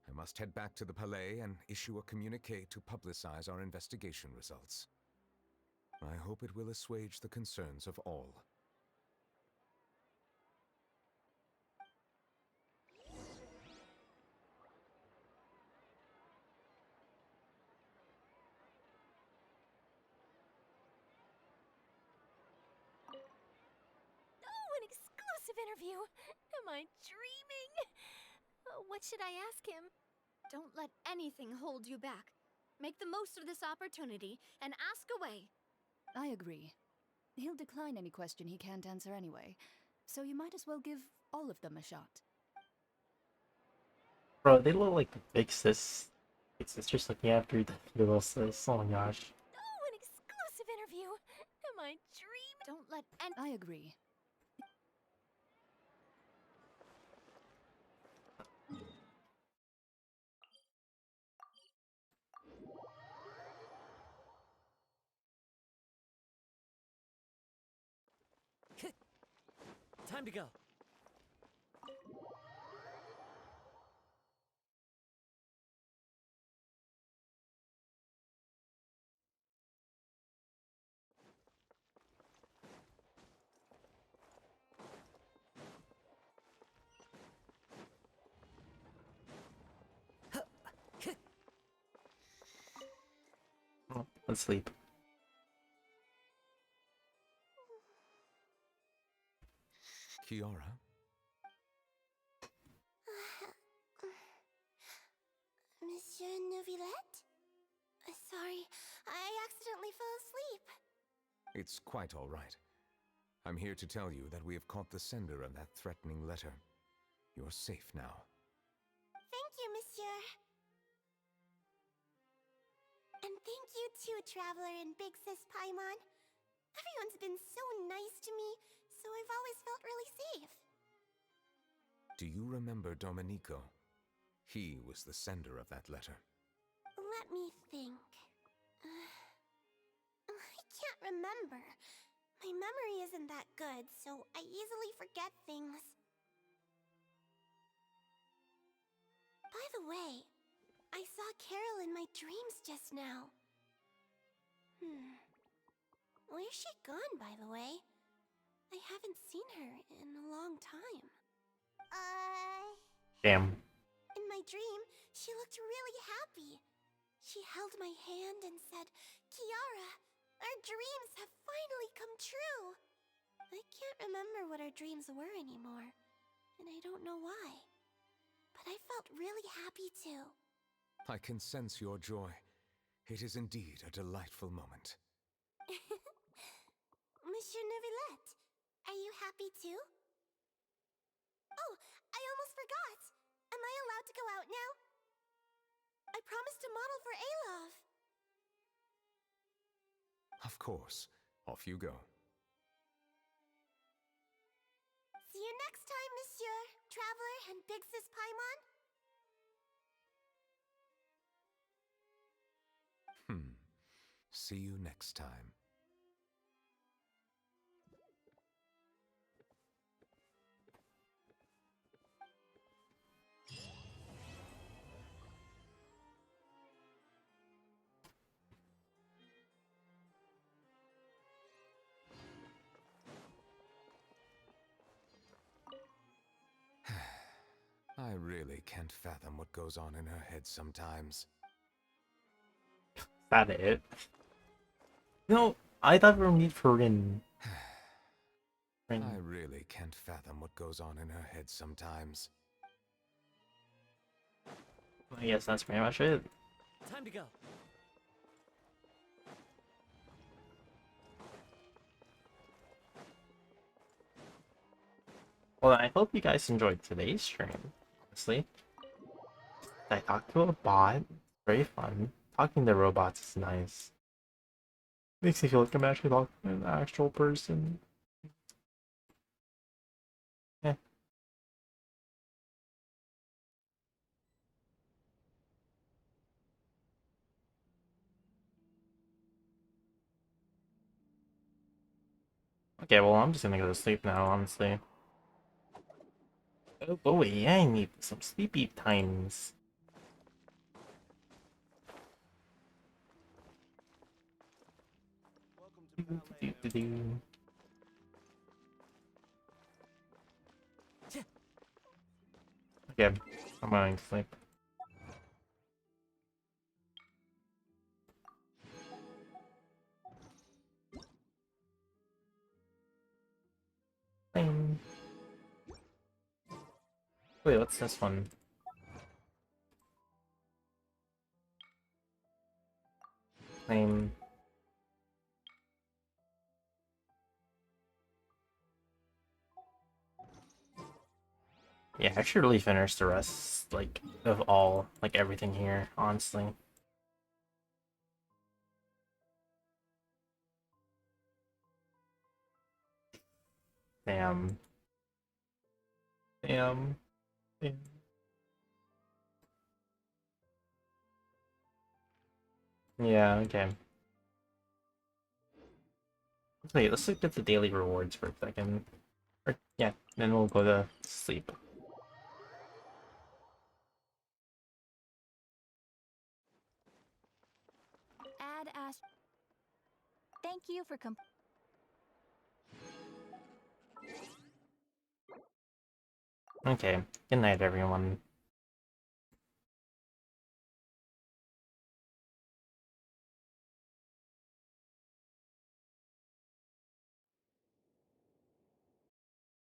I must head back to the Palais and issue a communique to publicize our investigation results. I hope it will assuage the concerns of all. Oh, an exclusive interview! Am I dreaming? What should I ask him? Don't let anything hold you back. Make the most of this opportunity and ask away. I agree. He'll decline any question he can't answer anyway, so you might as well give all of them a shot. Bro, they look like the big sis. Big sisters looking after the little sis. Oh my gosh. Oh, an exclusive interview! Am I dreaming? Don't let I agree. Time to go. Oh, let's sleep. Kiara? Monsieur Neuvillette? Sorry, I accidentally fell asleep. It's quite all right. I'm here to tell you that we have caught the sender of that threatening letter. You're safe now. Thank you, monsieur. And thank you too, Traveler and Big Sis Paimon. Everyone's been so nice to me, so I've always felt really safe. Do you remember Domenico? He was the sender of that letter. Let me think. remember. My memory isn't that good, so I easily forget things. By the way, I saw Carol in my dreams just now. Where's she gone, by the way? I haven't seen her in a long time. Damn. In my dream, she looked really happy. She held my hand and said, "Kiara, our dreams have finally come true." I can't remember what our dreams were anymore, and I don't know why. But I felt really happy too. I can sense your joy. It is indeed a delightful moment. Monsieur Neuvillette, are you happy too? Oh, I almost forgot! Am I allowed to go out now? I promised to model for Alov. Of course. Off you go. See you next time, Monsieur, Traveler, and Big Sis Paimon. See you next time. I really can't fathom what goes on in her head sometimes. Is that it? No, I thought we were need for Rin. I really can't fathom what goes on in her head sometimes. I guess that's pretty much it. Time to go. Well, I hope you guys enjoyed today's stream, honestly. I talked to a bot. Very fun. Talking to robots is nice. Makes me feel like I'm actually talking to an actual person. Yeah. Okay, well, I'm just gonna go to sleep now, honestly. Oh boy, I need some sleepy times. Okay, I'm going to sleep. Bing. Wait, what's this one? Name. Yeah, I should really finish the rest, like, of all, like, everything here, honestly. Damn. Damn. Damn. Yeah, okay. Wait, let's look at the daily rewards for a second. Or, yeah, then we'll go to sleep. Add Ash. Thank you for Okay, good night, everyone.